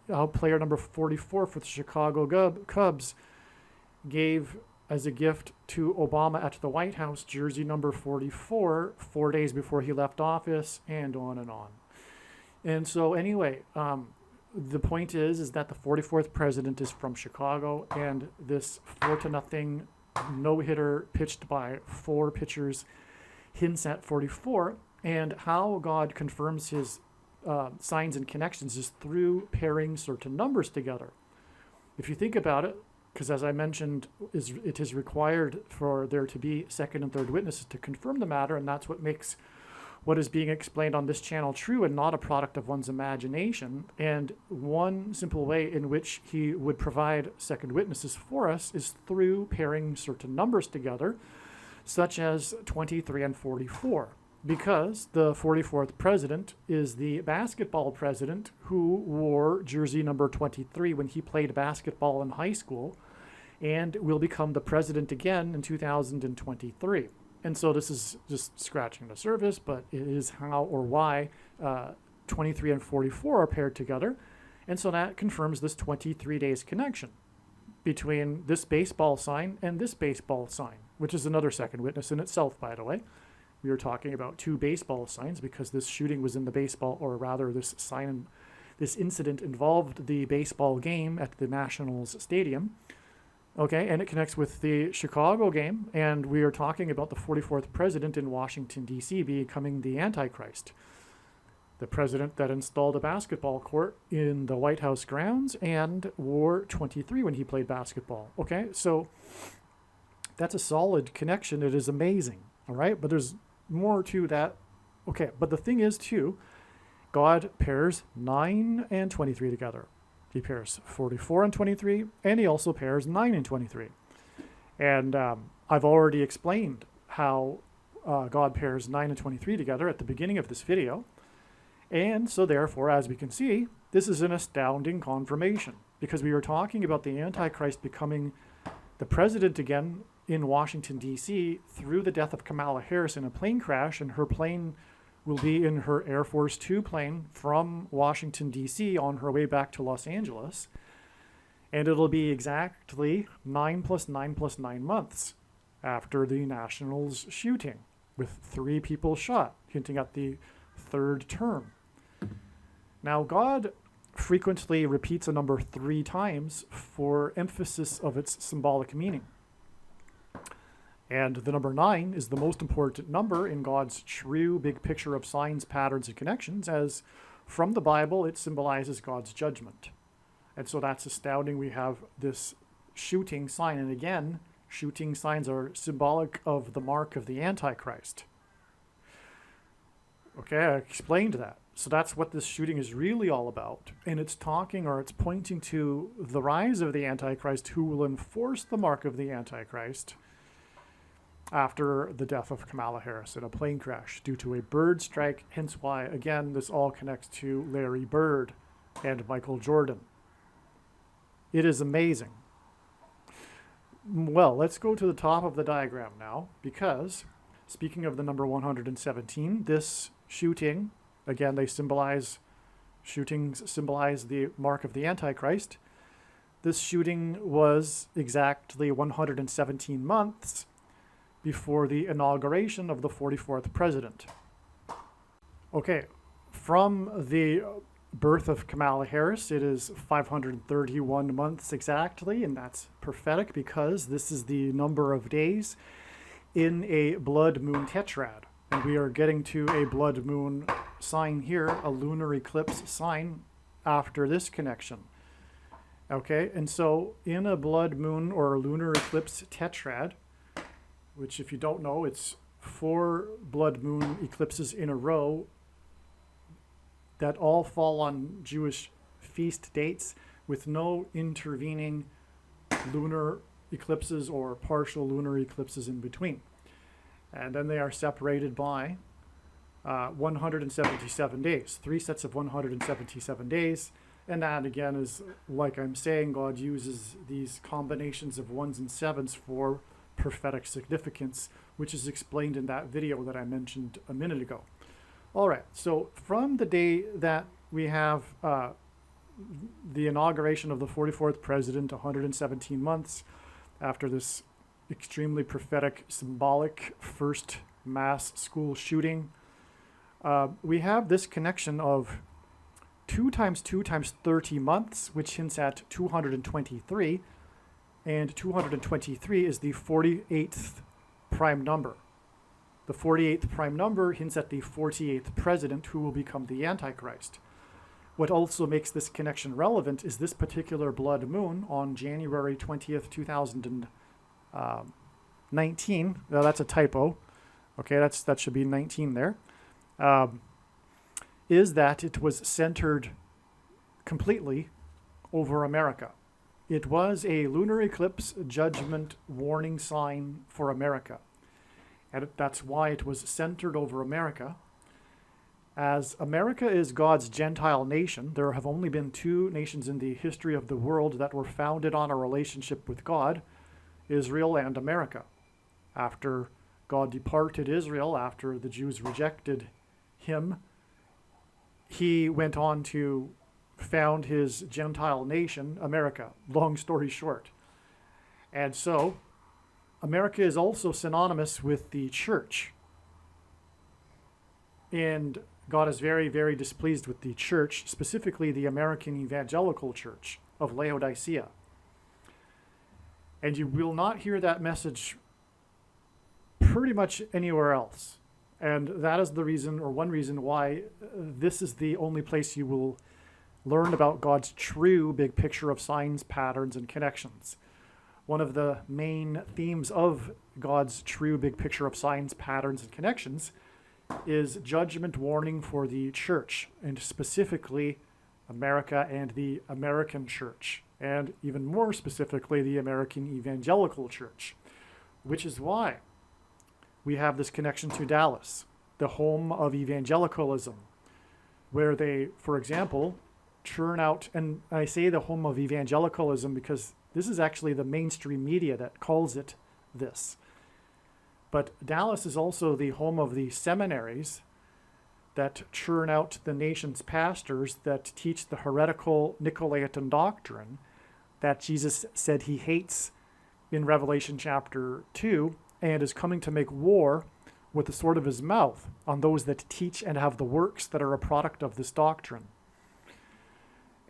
how player number 44 for the Chicago Cubs gave as a gift to Obama at the White House jersey number 44 4 days before he left office, and on and on. And so anyway, the point is that the 44th president is from Chicago, and this 4-0 no-hitter pitched by 4 pitchers hints at 44. And how God confirms his signs and connections is through pairing certain numbers together. If you think about it, because as I mentioned, it is required for there to be second and third witnesses to confirm the matter, and that's what makes what is being explained on this channel true and not a product of one's imagination. And one simple way in which he would provide second witnesses for us is through pairing certain numbers together, such as 23 and 44. Because the 44th president is the basketball president who wore jersey number 23 when he played basketball in high school, and will become the president again in 2023. And so this is just scratching the surface, but it is how or why 23 and 44 are paired together. And so that confirms this 23 days connection between this baseball sign and this baseball sign, which is another second witness in itself, by the way. We were talking about two baseball signs because this shooting was in the baseball, or rather this sign, this incident involved the baseball game at the Nationals Stadium. Okay, and it connects with the Chicago game, and we are talking about the 44th president in Washington, D.C. becoming the Antichrist. The president that installed a basketball court in the White House grounds and wore 23 when he played basketball. Okay, so that's a solid connection. It is amazing, all right? But there's more to that. Okay, but the thing is, too, God pairs 9 and 23 together. He pairs 44 and 23, and he also pairs 9 and 23. And I've already explained how God pairs 9 and 23 together at the beginning of this video. And so therefore, as we can see, this is an astounding confirmation, because we were talking about the Antichrist becoming the president again in Washington, D.C. through the death of Kamala Harris in a plane crash, and her plane will be in her Air Force Two plane from Washington, D.C. on her way back to Los Angeles. And it'll be exactly 9 plus 9 plus 9 months after the Nationals shooting, with 3 people shot, hinting at the third term. Now, God frequently repeats a number 3 times for emphasis of its symbolic meaning. And the number 9 is the most important number in God's true big picture of signs, patterns, and connections, as from the Bible, it symbolizes God's judgment. And so that's astounding. We have this shooting sign. And again, shooting signs are symbolic of the mark of the Antichrist. Okay, I explained that. So that's what this shooting is really all about. And it's talking, or it's pointing to the rise of the Antichrist, who will enforce the mark of the Antichrist after the death of Kamala Harris in a plane crash due to a bird strike. Hence why, again, this all connects to Larry Bird and Michael Jordan. It is amazing. Well, let's go to the top of the diagram now, because speaking of the number 117, this shooting, again, shootings symbolize the mark of the Antichrist. This shooting was exactly 117 months before the inauguration of the 44th president. Okay, from the birth of Kamala Harris, it is 531 months exactly, and that's prophetic because this is the number of days in a blood moon tetrad. And we are getting to a blood moon sign here, a lunar eclipse sign after this connection. Okay, and so in a blood moon or lunar eclipse tetrad, which if you don't know, it's 4 blood moon eclipses in a row that all fall on Jewish feast dates with no intervening lunar eclipses or partial lunar eclipses in between. And then they are separated by 177 days, 3 sets of 177 days. And that again is, like I'm saying, God uses these combinations of 1s and 7s for prophetic significance, which is explained in that video that I mentioned a minute ago. All right, so from the day that we have the inauguration of the 44th president, 117 months after this extremely prophetic, symbolic first mass school shooting, we have this connection of 2 times 2 times 30 months, which hints at 223, and 223 is the 48th prime number. The 48th prime number hints at the 48th president who will become the Antichrist. What also makes this connection relevant is this particular blood moon on January 20th, 2019. Now that's a typo. Okay, that should be 19 there. is that it was centered completely over America. It was a lunar eclipse judgment warning sign for America. And that's why it was centered over America. As America is God's Gentile nation, there have only been two nations in the history of the world that were founded on a relationship with God, Israel and America. After God departed Israel, after the Jews rejected him, he went on to found his Gentile nation, America, long story short. And so, America is also synonymous with the church. And God is very, very displeased with the church, specifically the American Evangelical Church of Laodicea. And you will not hear that message pretty much anywhere else. And that is the reason, or one reason, why this is the only place you will learn about God's true big picture of signs, patterns, and connections. One of the main themes of God's true big picture of signs, patterns, and connections is judgment warning for the church, and specifically America and the American church, and even more specifically the American Evangelical Church, which is why we have this connection to Dallas, the home of evangelicalism, where they, for example, churn out, and I say the home of evangelicalism because this is actually the mainstream media that calls it this. But Dallas is also the home of the seminaries that churn out the nation's pastors that teach the heretical Nicolaitan doctrine that Jesus said he hates in Revelation chapter 2 and is coming to make war with the sword of his mouth on those that teach and have the works that are a product of this doctrine.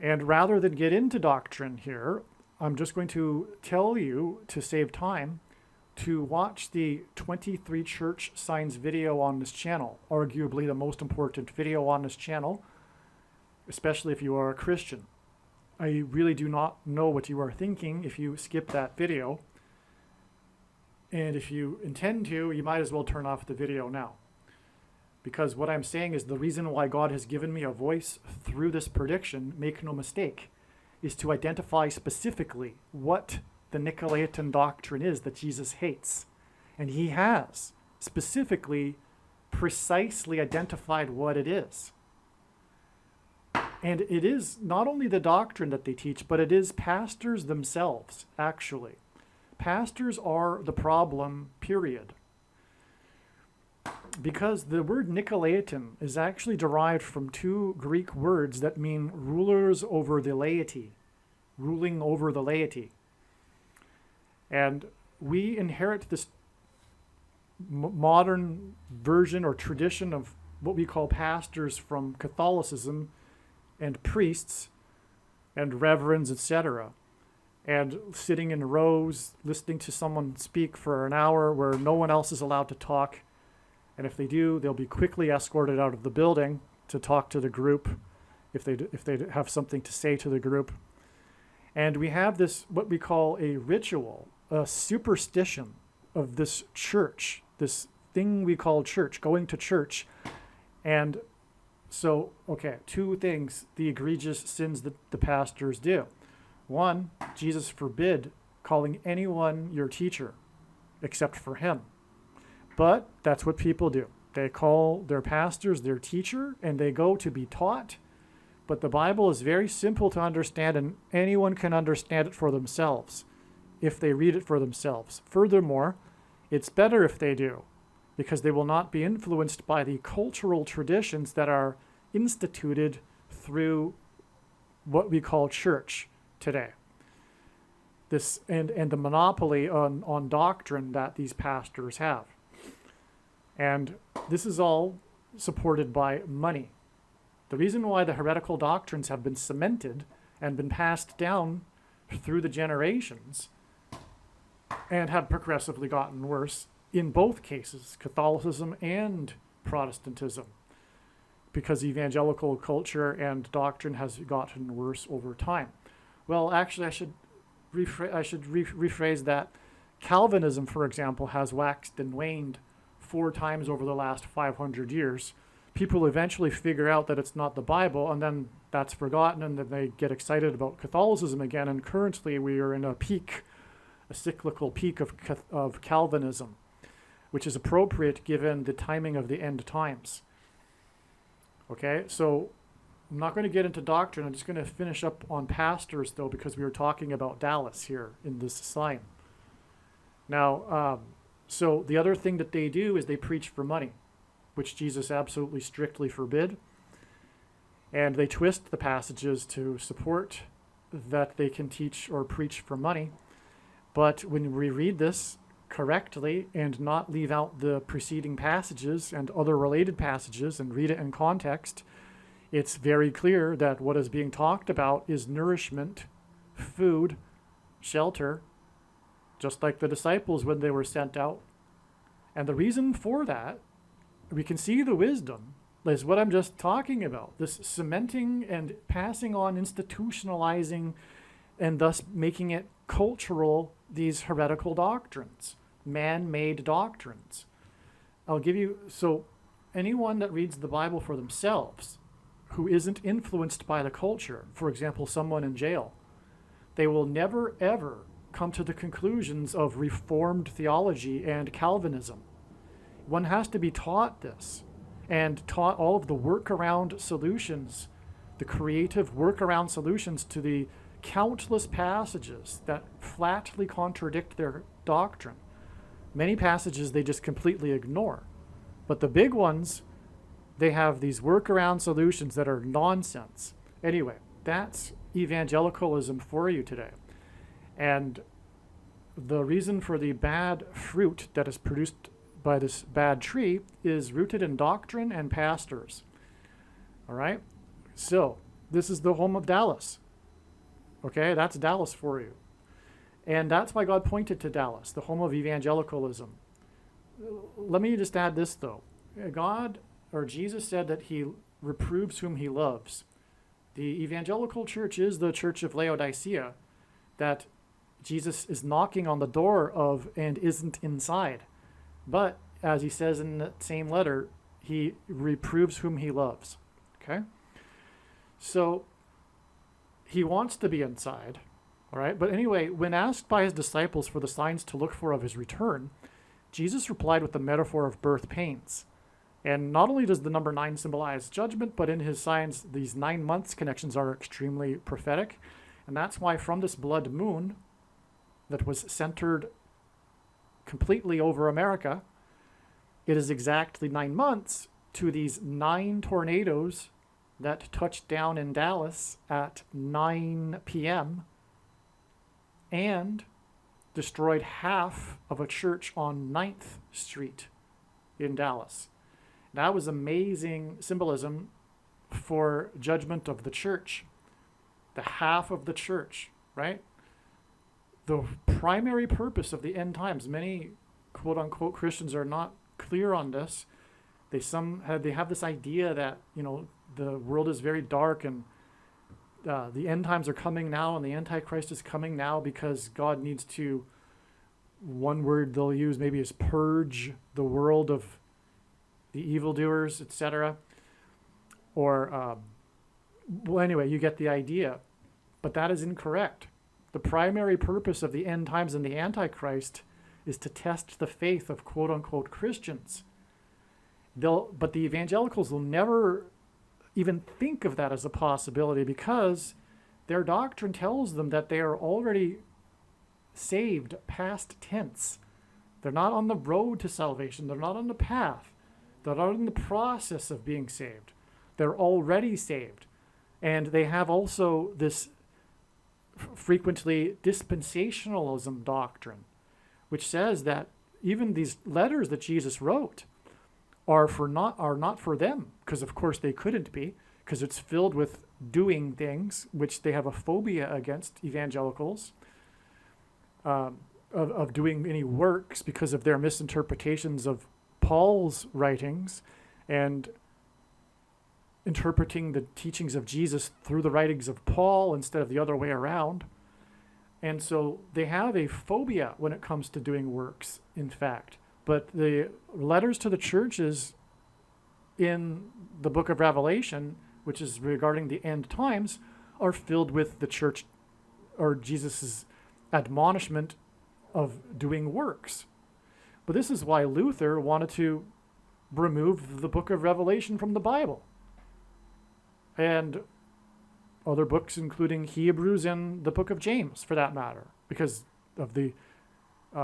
And rather than get into doctrine here, I'm just going to tell you, to save time, to watch the 23 church signs video on this channel, arguably the most important video on this channel, especially if you are a Christian. I really do not know what you are thinking if you skip that video. And if you intend to, you might as well turn off the video now. Because what I'm saying is the reason why God has given me a voice through this prediction, make no mistake, is to identify specifically what the Nicolaitan doctrine is that Jesus hates. And he has specifically, precisely identified what it is. And it is not only the doctrine that they teach, but it is pastors themselves, actually. Pastors are the problem, period. Because the word Nicolaitan is actually derived from two Greek words that mean rulers over the laity, ruling over the laity. And we inherit this modern version or tradition of what we call pastors from Catholicism and priests and reverends, etc. And sitting in rows, listening to someone speak for an hour where no one else is allowed to talk. And if they do, they'll be quickly escorted out of the building to talk to the group if they have something to say to the group. And we have this, what we call a ritual, a superstition of this church, this thing we call church, going to church. And so, okay, two things, the egregious sins that the pastors do. One, Jesus forbid calling anyone your teacher except for him. But that's what people do. They call their pastors their teacher, and they go to be taught. But the Bible is very simple to understand, and anyone can understand it for themselves if they read it for themselves. Furthermore, it's better if they do, because they will not be influenced by the cultural traditions that are instituted through what we call church today. This and the monopoly on doctrine that these pastors have. And this is all supported by money. The reason why the heretical doctrines have been cemented and been passed down through the generations and have progressively gotten worse in both cases, Catholicism and Protestantism, because evangelical culture and doctrine has gotten worse over time. Well, actually, I should rephrase that. Calvinism, for example, has waxed and waned 4 times over the last 500 years people eventually figure out that it's not the Bible, and then that's forgotten, and then they get excited about Catholicism again. And currently we are in a cyclical peak of Calvinism, which is appropriate given the timing of the end times. Okay, so I'm not going to get into doctrine. I'm just going to finish up on pastors, though, because we were talking about Dallas here in this sign. Now, so the other thing that they do is they preach for money, which Jesus absolutely strictly forbid. And they twist the passages to support that they can teach or preach for money. But when we read this correctly and not leave out the preceding passages and other related passages and read it in context, it's very clear that what is being talked about is nourishment, food, shelter, just like the disciples when they were sent out. And the reason for that, we can see the wisdom, is what I'm just talking about, this cementing and passing on, institutionalizing, and thus making it cultural, these heretical doctrines, man-made doctrines. I'll give you, so anyone that reads the Bible for themselves, who isn't influenced by the culture, for example, someone in jail, they will never, ever come to the conclusions of Reformed theology and Calvinism. One has to be taught this, and taught all of the workaround solutions, the creative workaround solutions to the countless passages that flatly contradict their doctrine. Many passages they just completely ignore. But the big ones, they have these workaround solutions that are nonsense. Anyway, that's evangelicalism for you today. And the reason for the bad fruit that is produced by this bad tree is rooted in doctrine and pastors. All right? So, this is the home of Dallas. Okay? That's Dallas for you. And that's why God pointed to Dallas, the home of evangelicalism. Let me just add this, though. God, or Jesus, said that he reproves whom he loves. The evangelical church is the church of Laodicea that Jesus is knocking on the door of and isn't inside. But, as he says in the same letter, he reproves whom he loves. Okay? So, he wants to be inside. All right? But anyway, when asked by his disciples for the signs to look for of his return, Jesus replied with the metaphor of birth pains. And not only does the number 9 symbolize judgment, but in his signs, these 9 months connections are extremely prophetic. And that's why from this blood moon that was centered completely over America, it is exactly 9 months to these 9 tornadoes that touched down in Dallas at 9 p.m. and destroyed half of a church on 9th Street in Dallas. That was amazing symbolism for judgment of the church, the half of the church, right? The primary purpose of the end times, many quote-unquote Christians are not clear on this. They have this idea that, the world is very dark and the end times are coming now and the Antichrist is coming now because God needs to, one word they'll use maybe is purge the world of the evildoers, etc. Or, well, anyway, you get the idea. But that is incorrect. The primary purpose of the end times and the Antichrist is to test the faith of quote-unquote Christians. But the evangelicals will never even think of that as a possibility because their doctrine tells them that they are already saved past tense. They're not on the road to salvation. They're not on the path. They're not in the process of being saved. They're already saved. And they have also this frequently dispensationalism doctrine, which says that even these letters that Jesus wrote are not for them, because of course they couldn't be, because it's filled with doing things, which they have a phobia against, evangelicals, of doing any works because of their misinterpretations of Paul's writings and interpreting the teachings of Jesus through the writings of Paul instead of the other way around. And so they have a phobia when it comes to doing works, in fact. But the letters to the churches in the book of Revelation, which is regarding the end times, are filled with the church or Jesus's admonishment of doing works. But this is why Luther wanted to remove the book of Revelation from the Bible. And other books, including Hebrews and the book of James, for that matter, because of the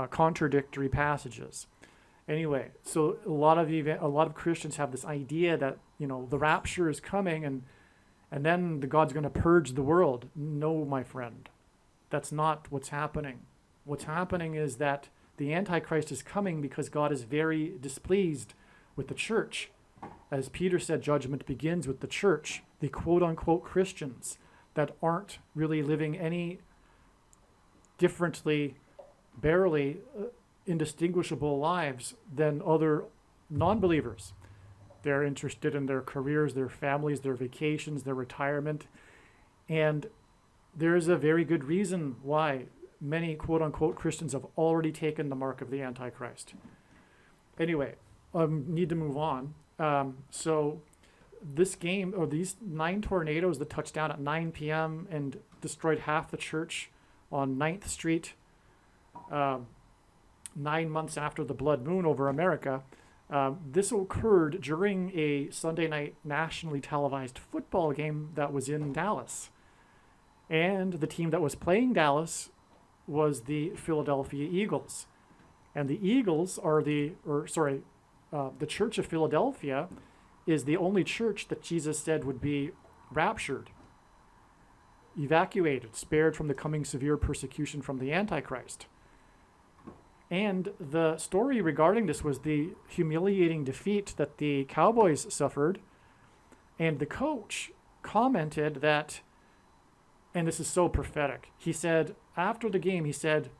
contradictory passages. Anyway, so a lot of Christians have this idea that, you know, the rapture is coming and then God's going to purge the world. No, my friend, that's not what's happening. What's happening is that the Antichrist is coming because God is very displeased with the church. As Peter said, judgment begins with the church, the quote-unquote Christians that aren't really living any differently, barely indistinguishable lives than other non-believers. They're interested in their careers, their families, their vacations, their retirement. And there is a very good reason why many quote-unquote Christians have already taken the mark of the Antichrist. Anyway, need to move on. So this game, or these 9 tornadoes that touched down at 9 p.m. and destroyed half the church on 9th Street, 9 months after the blood moon over America, this occurred during a Sunday night nationally televised football game that was in Dallas. And the team that was playing Dallas was the Philadelphia Eagles. And the Eagles are the Church of Philadelphia is the only church that Jesus said would be raptured, evacuated, spared from the coming severe persecution from the Antichrist. And the story regarding this was the humiliating defeat that the Cowboys suffered. And the coach commented that, and this is so prophetic, he said, after the game, he said,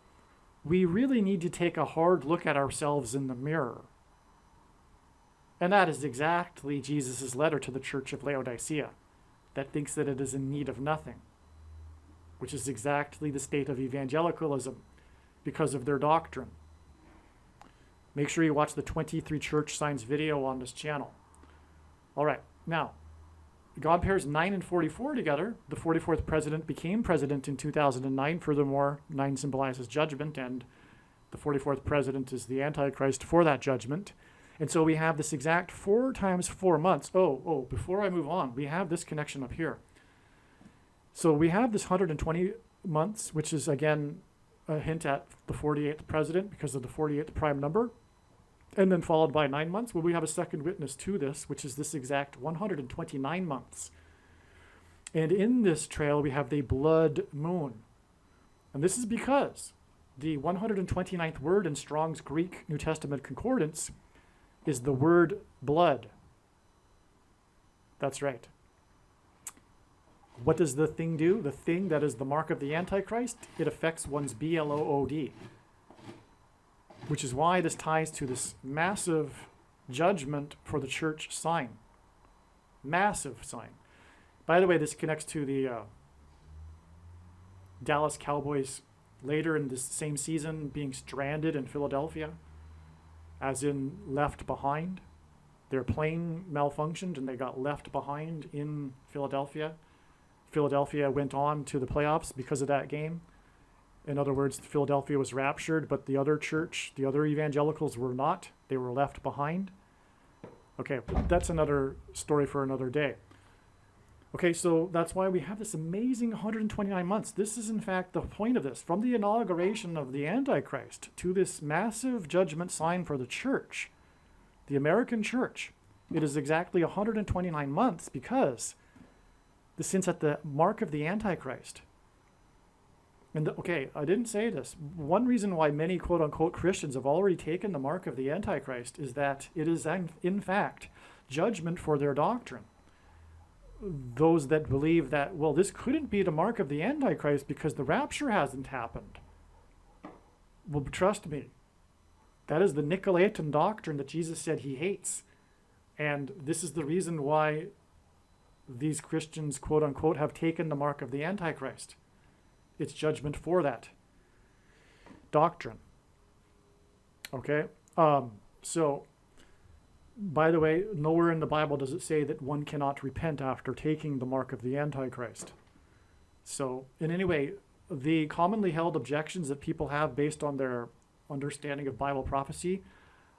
"We really need to take a hard look at ourselves in the mirror." And that is exactly Jesus' letter to the Church of Laodicea, that thinks that it is in need of nothing, which is exactly the state of evangelicalism because of their doctrine. Make sure you watch the 23 Church Signs video on this channel. All right, now, God pairs 9 and 44 together. The 44th president became president in 2009. Furthermore, 9 symbolizes judgment, and the 44th president is the Antichrist for that judgment. And so we have this exact 4 times 4 months. Before I move on, we have this connection up here. So we have this 120 months, which is, again, a hint at the 48th president because of the 48th prime number, and then followed by 9 months. Well, we have a second witness to this, which is this exact 129 months. And in this trail, we have the blood moon. And this is because the 129th word in Strong's Greek New Testament Concordance is the word blood. That's right. What does the thing do? The thing that is the mark of the Antichrist, it affects one's blood, which is why this ties to this massive judgment for the church sign. Massive sign. By the way, this connects to the Dallas Cowboys later in this same season being stranded in Philadelphia, as in left behind. Their plane malfunctioned and they got left behind in Philadelphia. Philadelphia went on to the playoffs because of that game. In other words, Philadelphia was raptured, but the other church, the other evangelicals were not. They were left behind. Okay, that's another story for another day. Okay, so that's why we have this amazing 129 months. This is, in fact, the point of this. From the inauguration of the Antichrist to this massive judgment sign for the church, the American church, it is exactly 129 months because this hints at the mark of the Antichrist. And I didn't say this. One reason why many quote-unquote Christians have already taken the mark of the Antichrist is that it is, in fact, judgment for their doctrine. Those that believe that, well, this couldn't be the mark of the Antichrist because the rapture hasn't happened. Well, trust me, that is the Nicolaitan doctrine that Jesus said he hates. And this is the reason why these Christians, quote unquote, have taken the mark of the Antichrist. It's judgment for that doctrine. Okay? So by the way, nowhere in the Bible does it say that one cannot repent after taking the mark of the Antichrist. So, in any way, the commonly held objections that people have based on their understanding of Bible prophecy,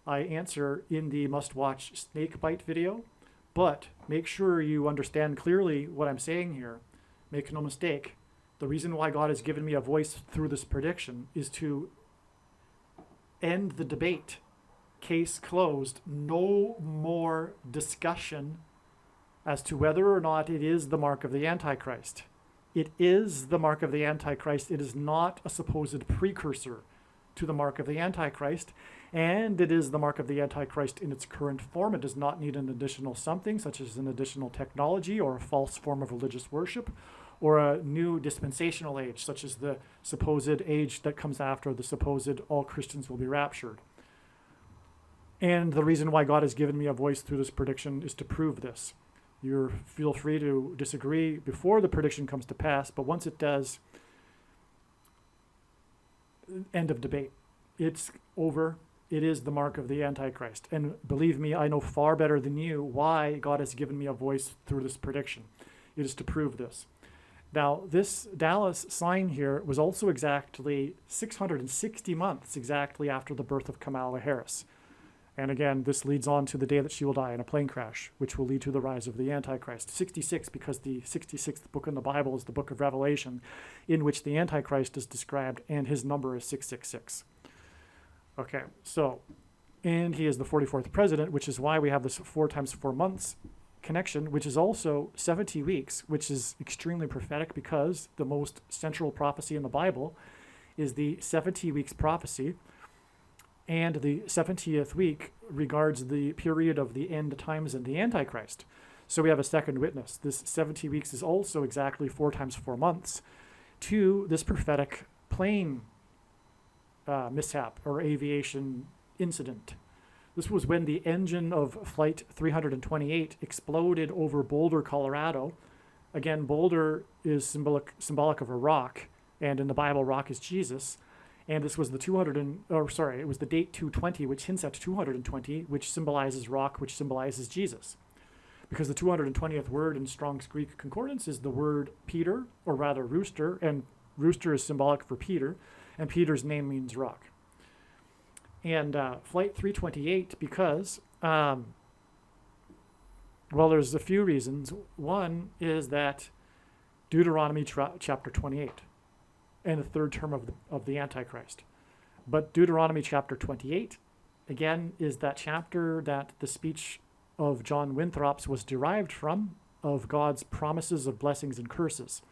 I answer in the must-watch Snakebite video. But make sure you understand clearly what I'm saying here. Make no mistake. The reason why God has given me a voice through this prediction is to end the debate. Case closed. No more discussion as to whether or not it is the mark of the Antichrist. It is the mark of the Antichrist. It is not a supposed precursor to the mark of the Antichrist, and it is the mark of the Antichrist in its current form. It does not need an additional something, such as an additional technology or a false form of religious worship, or a new dispensational age, such as the supposed age that comes after the supposed all Christians will be raptured. And the reason why God has given me a voice through this prediction is to prove this. You feel free to disagree before the prediction comes to pass, but once it does, end of debate. It's over. It is the mark of the Antichrist. And believe me, I know far better than you why God has given me a voice through this prediction. It is to prove this. Now, this Dallas sign here was also exactly 660 months exactly after the birth of Kamala Harris. And again, this leads on to the day that she will die in a plane crash, which will lead to the rise of the Antichrist. 66, because the 66th book in the Bible is the book of Revelation, in which the Antichrist is described, and his number is 666. Okay, so, and he is the 44th president, which is why we have this 4 times 4 months connection, which is also 70 weeks, which is extremely prophetic because the most central prophecy in the Bible is the 70 weeks prophecy. And the 70th week regards the period of the end times and the Antichrist. So we have a second witness. This 70 weeks is also exactly 4 times 4 months to this prophetic plane mishap or aviation incident. This was when the engine of Flight 328 exploded over Boulder, Colorado. Again, Boulder is symbolic of a rock, and in the Bible, rock is Jesus. And this was the it was the date 220, which hints at 220, which symbolizes rock, which symbolizes Jesus. Because the 220th word in Strong's Greek Concordance is the word Peter, or rather rooster, and rooster is symbolic for Peter, and Peter's name means rock. And Flight 328, because, there's a few reasons. One is that Deuteronomy chapter 28. And the third term of the Antichrist. But Deuteronomy chapter 28, again, is that chapter that the speech of John Winthrop's was derived from, of God's promises of blessings and curses.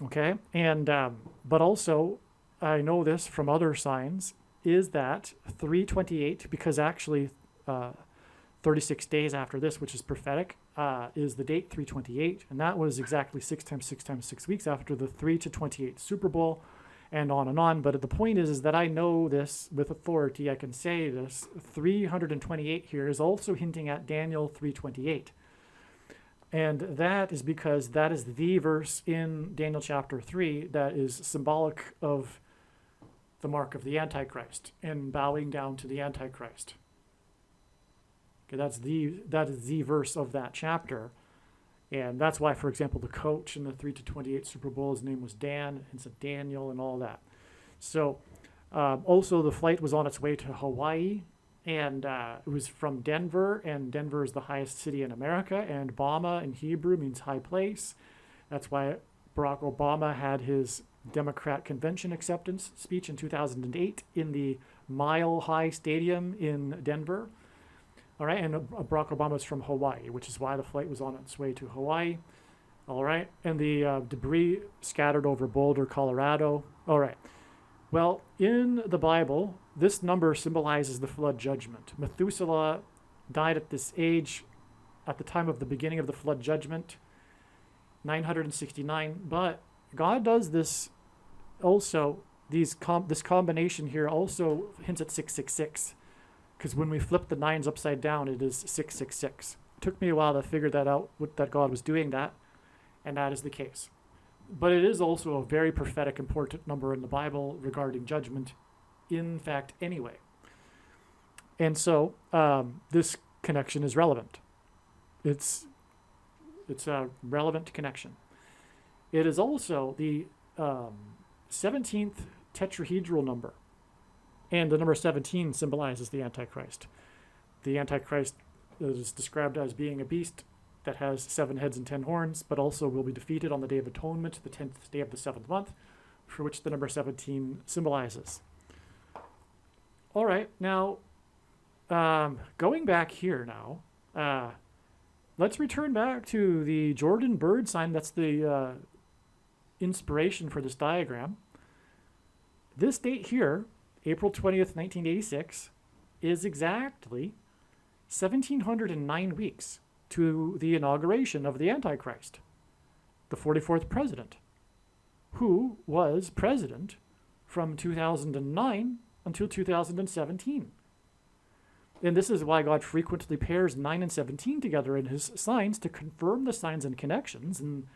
Okay, and but also, I know this from other signs, is that 328, because actually 36 days after this, which is prophetic, is the date 328, and that was exactly 6 times 6 times 6 weeks after the 3-28 Super Bowl, and on and on. But the point is that I know this with authority. I can say this. 328 here is also hinting at Daniel 3:28, and that is because that is the verse in Daniel chapter 3 that is symbolic of the mark of the Antichrist and bowing down to the Antichrist. Okay, that is the verse of that chapter, and that's why, for example, the coach in the 3-28 Super Bowl, his name was Dan, and so Daniel and all that. So, also the flight was on its way to Hawaii, and it was from Denver, and Denver is the highest city in America, and Bama in Hebrew means high place. That's why Barack Obama had his Democrat convention acceptance speech in 2008 in the Mile High Stadium in Denver. All right, and Barack Obama is from Hawaii, which is why the flight was on its way to Hawaii. All right, and the debris scattered over Boulder, Colorado. All right, well, in the Bible, this number symbolizes the flood judgment. Methuselah died at this age at the time of the beginning of the flood judgment, 969. But God does this also, this combination here also hints at 666. Because when we flip the 9s upside down, it is 666. It took me a while to figure that out, that God was doing that, and that is the case. But it is also a very prophetic, important number in the Bible regarding judgment, in fact, anyway. And so this connection is relevant. It's a relevant connection. It is also the 17th tetrahedral number. And the number 17 symbolizes the Antichrist. The Antichrist is described as being a beast that has 7 heads and 10 horns, but also will be defeated on the Day of Atonement, the 10th day of the 7th month, for which the number 17 symbolizes. All right, now, going back here now, let's return back to the Jordan bird sign. That's the inspiration for this diagram. This date here, April 20th, 1986, is exactly 1,709 weeks to the inauguration of the Antichrist, the 44th president, who was president from 2009 until 2017. And this is why God frequently pairs 9 and 17 together in his signs to confirm the signs and connections. And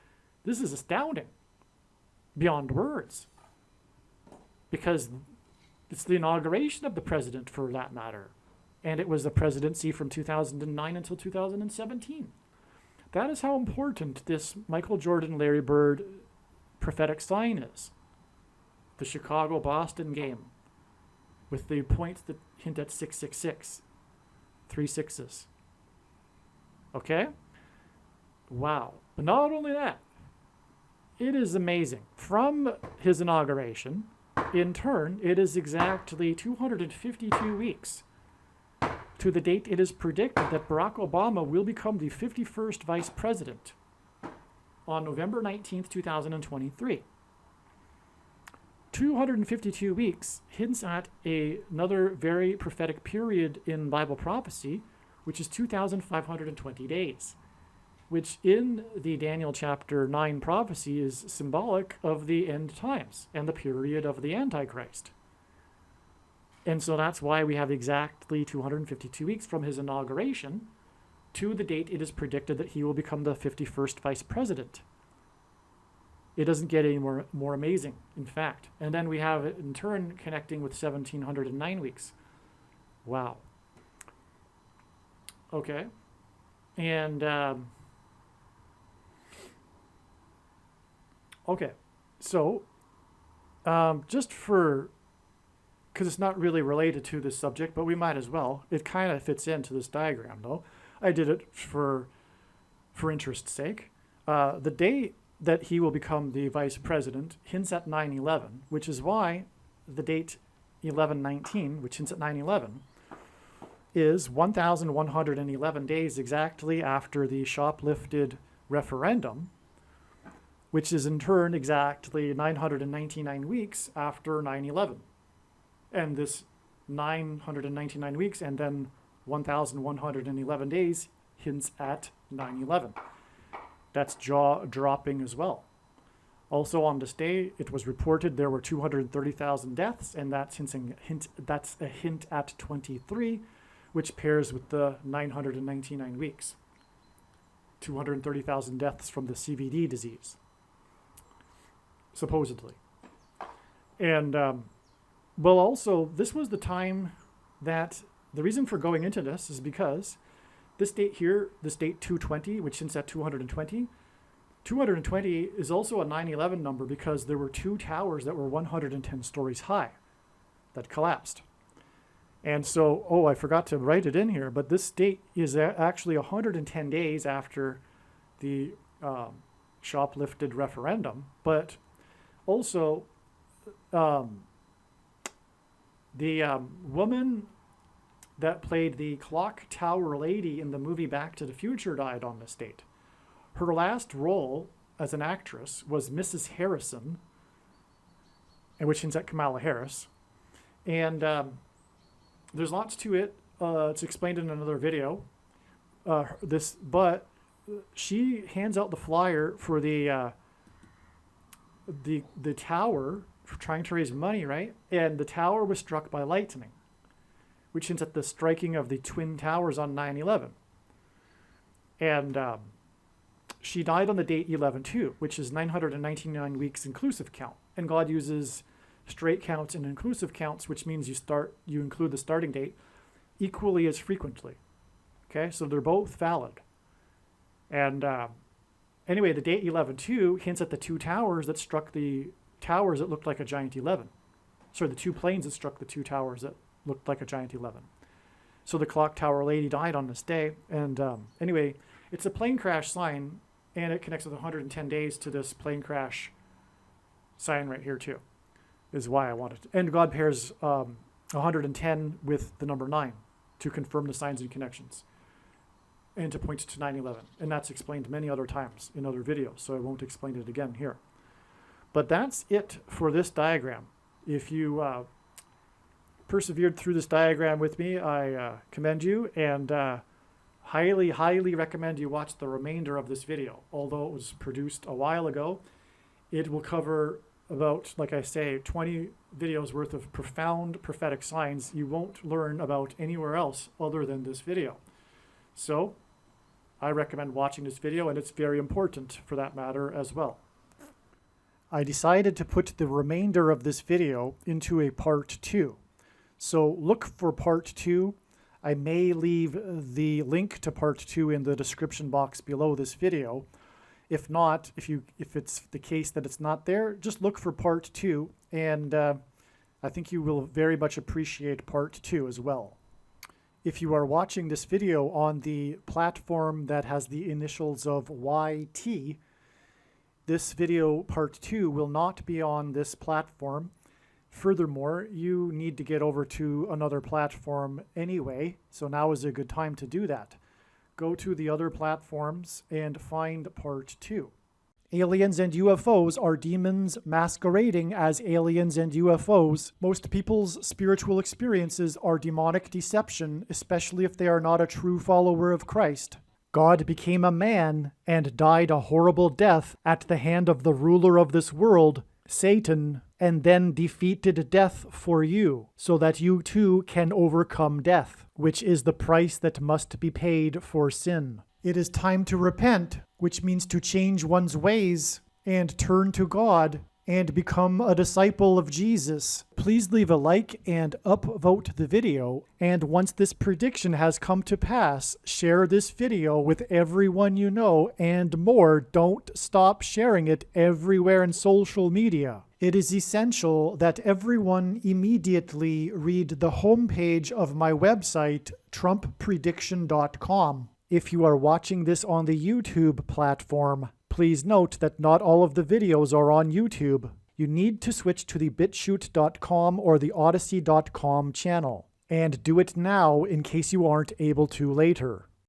this is astounding, beyond words, because it's the inauguration of the president, for that matter. And it was the presidency from 2009 until 2017. That is how important this Michael Jordan Larry Bird prophetic sign is. The Chicago-Boston game, with the points that hint at 666. 3 6s. Okay? Wow. But not only that, it is amazing. From his inauguration, in turn, it is exactly 252 weeks to the date it is predicted that Barack Obama will become the 51st vice president on November 19th, 2023. 252 weeks hints at another very prophetic period in Bible prophecy, which is 2,520 days, which in the Daniel chapter 9 prophecy is symbolic of the end times and the period of the Antichrist. And so that's why we have exactly 252 weeks from his inauguration to the date it is predicted that he will become the 51st vice president. It doesn't get any more amazing, in fact. And then we have it in turn connecting with 1,709 weeks. Wow. Okay. And, okay. So, just for, because it's not really related to this subject, but we might as well. It kind of fits into this diagram, though. I did it for interest's sake. The day that he will become the vice president hints at 9/11, which is why the date 11/19, which hints at 9/11, is 1,111 days exactly after the shoplifted referendum, which is in turn exactly 999 weeks after 9/11. And this 999 weeks and then 1,111 days hints at 9/11. That's jaw-dropping as well. Also on this day, it was reported there were 230,000 deaths, and that's a hint at 23, which pairs with the 999 weeks. 230,000 deaths from the CVD disease, supposedly. And, well, also, this was the time that, the reason for going into this is because this date here, this date 220, which hints at 220, 220 is also a 9/11 number because there were 2 towers that were 110 stories high that collapsed. And so, oh, I forgot to write it in here, but this date is actually 110 days after the shoplifted referendum. But also, the woman that played the clock tower lady in the movie Back to the Future died on this date. Her last role as an actress was Mrs. Harrison, which hints at Kamala Harris. And there's lots to it. It's explained in another video. But she hands out the flyer for the tower for trying to raise money, right? And the tower was struck by lightning, which hints at the striking of the Twin Towers on 9/11. And she died on the date 11/2, which is 999 weeks inclusive count. And God uses straight counts and inclusive counts, which means you include the starting date. equally as frequently. Okay, so they're both valid. And anyway, the date 11-2 hints at the two towers that struck the towers that looked like a giant 11. Sorry, the two planes that struck the two towers that looked like a giant 11. So the clock tower lady died on this day. And anyway, it's a plane crash sign, and it connects with 110 days to this plane crash sign right here too, is why I wanted to. And God pairs 110 with the number 9 to confirm the signs and connections and to point to 9/11. And that's explained many other times in other videos, so I won't explain it again here. But that's it for this diagram. If you persevered through this diagram with me, I commend you, and highly, highly recommend you watch the remainder of this video. Although it was produced a while ago, it will cover about, like I say, 20 videos worth of profound prophetic signs you won't learn about anywhere else other than this video. So I recommend watching this video, and it's very important for that matter as well. I decided to put the remainder of this video into a part 2. So look for part 2. I may leave the link to part 2 in the description box below this video. If not, if it's the case that it's not there, just look for part 2, and I think you will very much appreciate part 2 as well. If you are watching this video on the platform that has the initials of YT, this video part 2 will not be on this platform. Furthermore, you need to get over to another platform anyway, so now is a good time to do that. Go to the other platforms and find part 2. Aliens and UFOs are demons masquerading as aliens and UFOs. Most people's spiritual experiences are demonic deception, especially if they are not a true follower of Christ. God became a man and died a horrible death at the hand of the ruler of this world, Satan, and then defeated death for you, so that you too can overcome death, which is the price that must be paid for sin. It is time to repent, which means to change one's ways and turn to God and become a disciple of Jesus. Please leave a like and upvote the video. And once this prediction has come to pass, share this video with everyone you know, and more. Don't stop sharing it everywhere in social media. It is essential that everyone immediately read the homepage of my website, TrumpPrediction.com. If you are watching this on the YouTube platform, please note that not all of the videos are on YouTube. You need to switch to the BitChute.com or the Odyssey.com channel. And do it now in case you aren't able to later.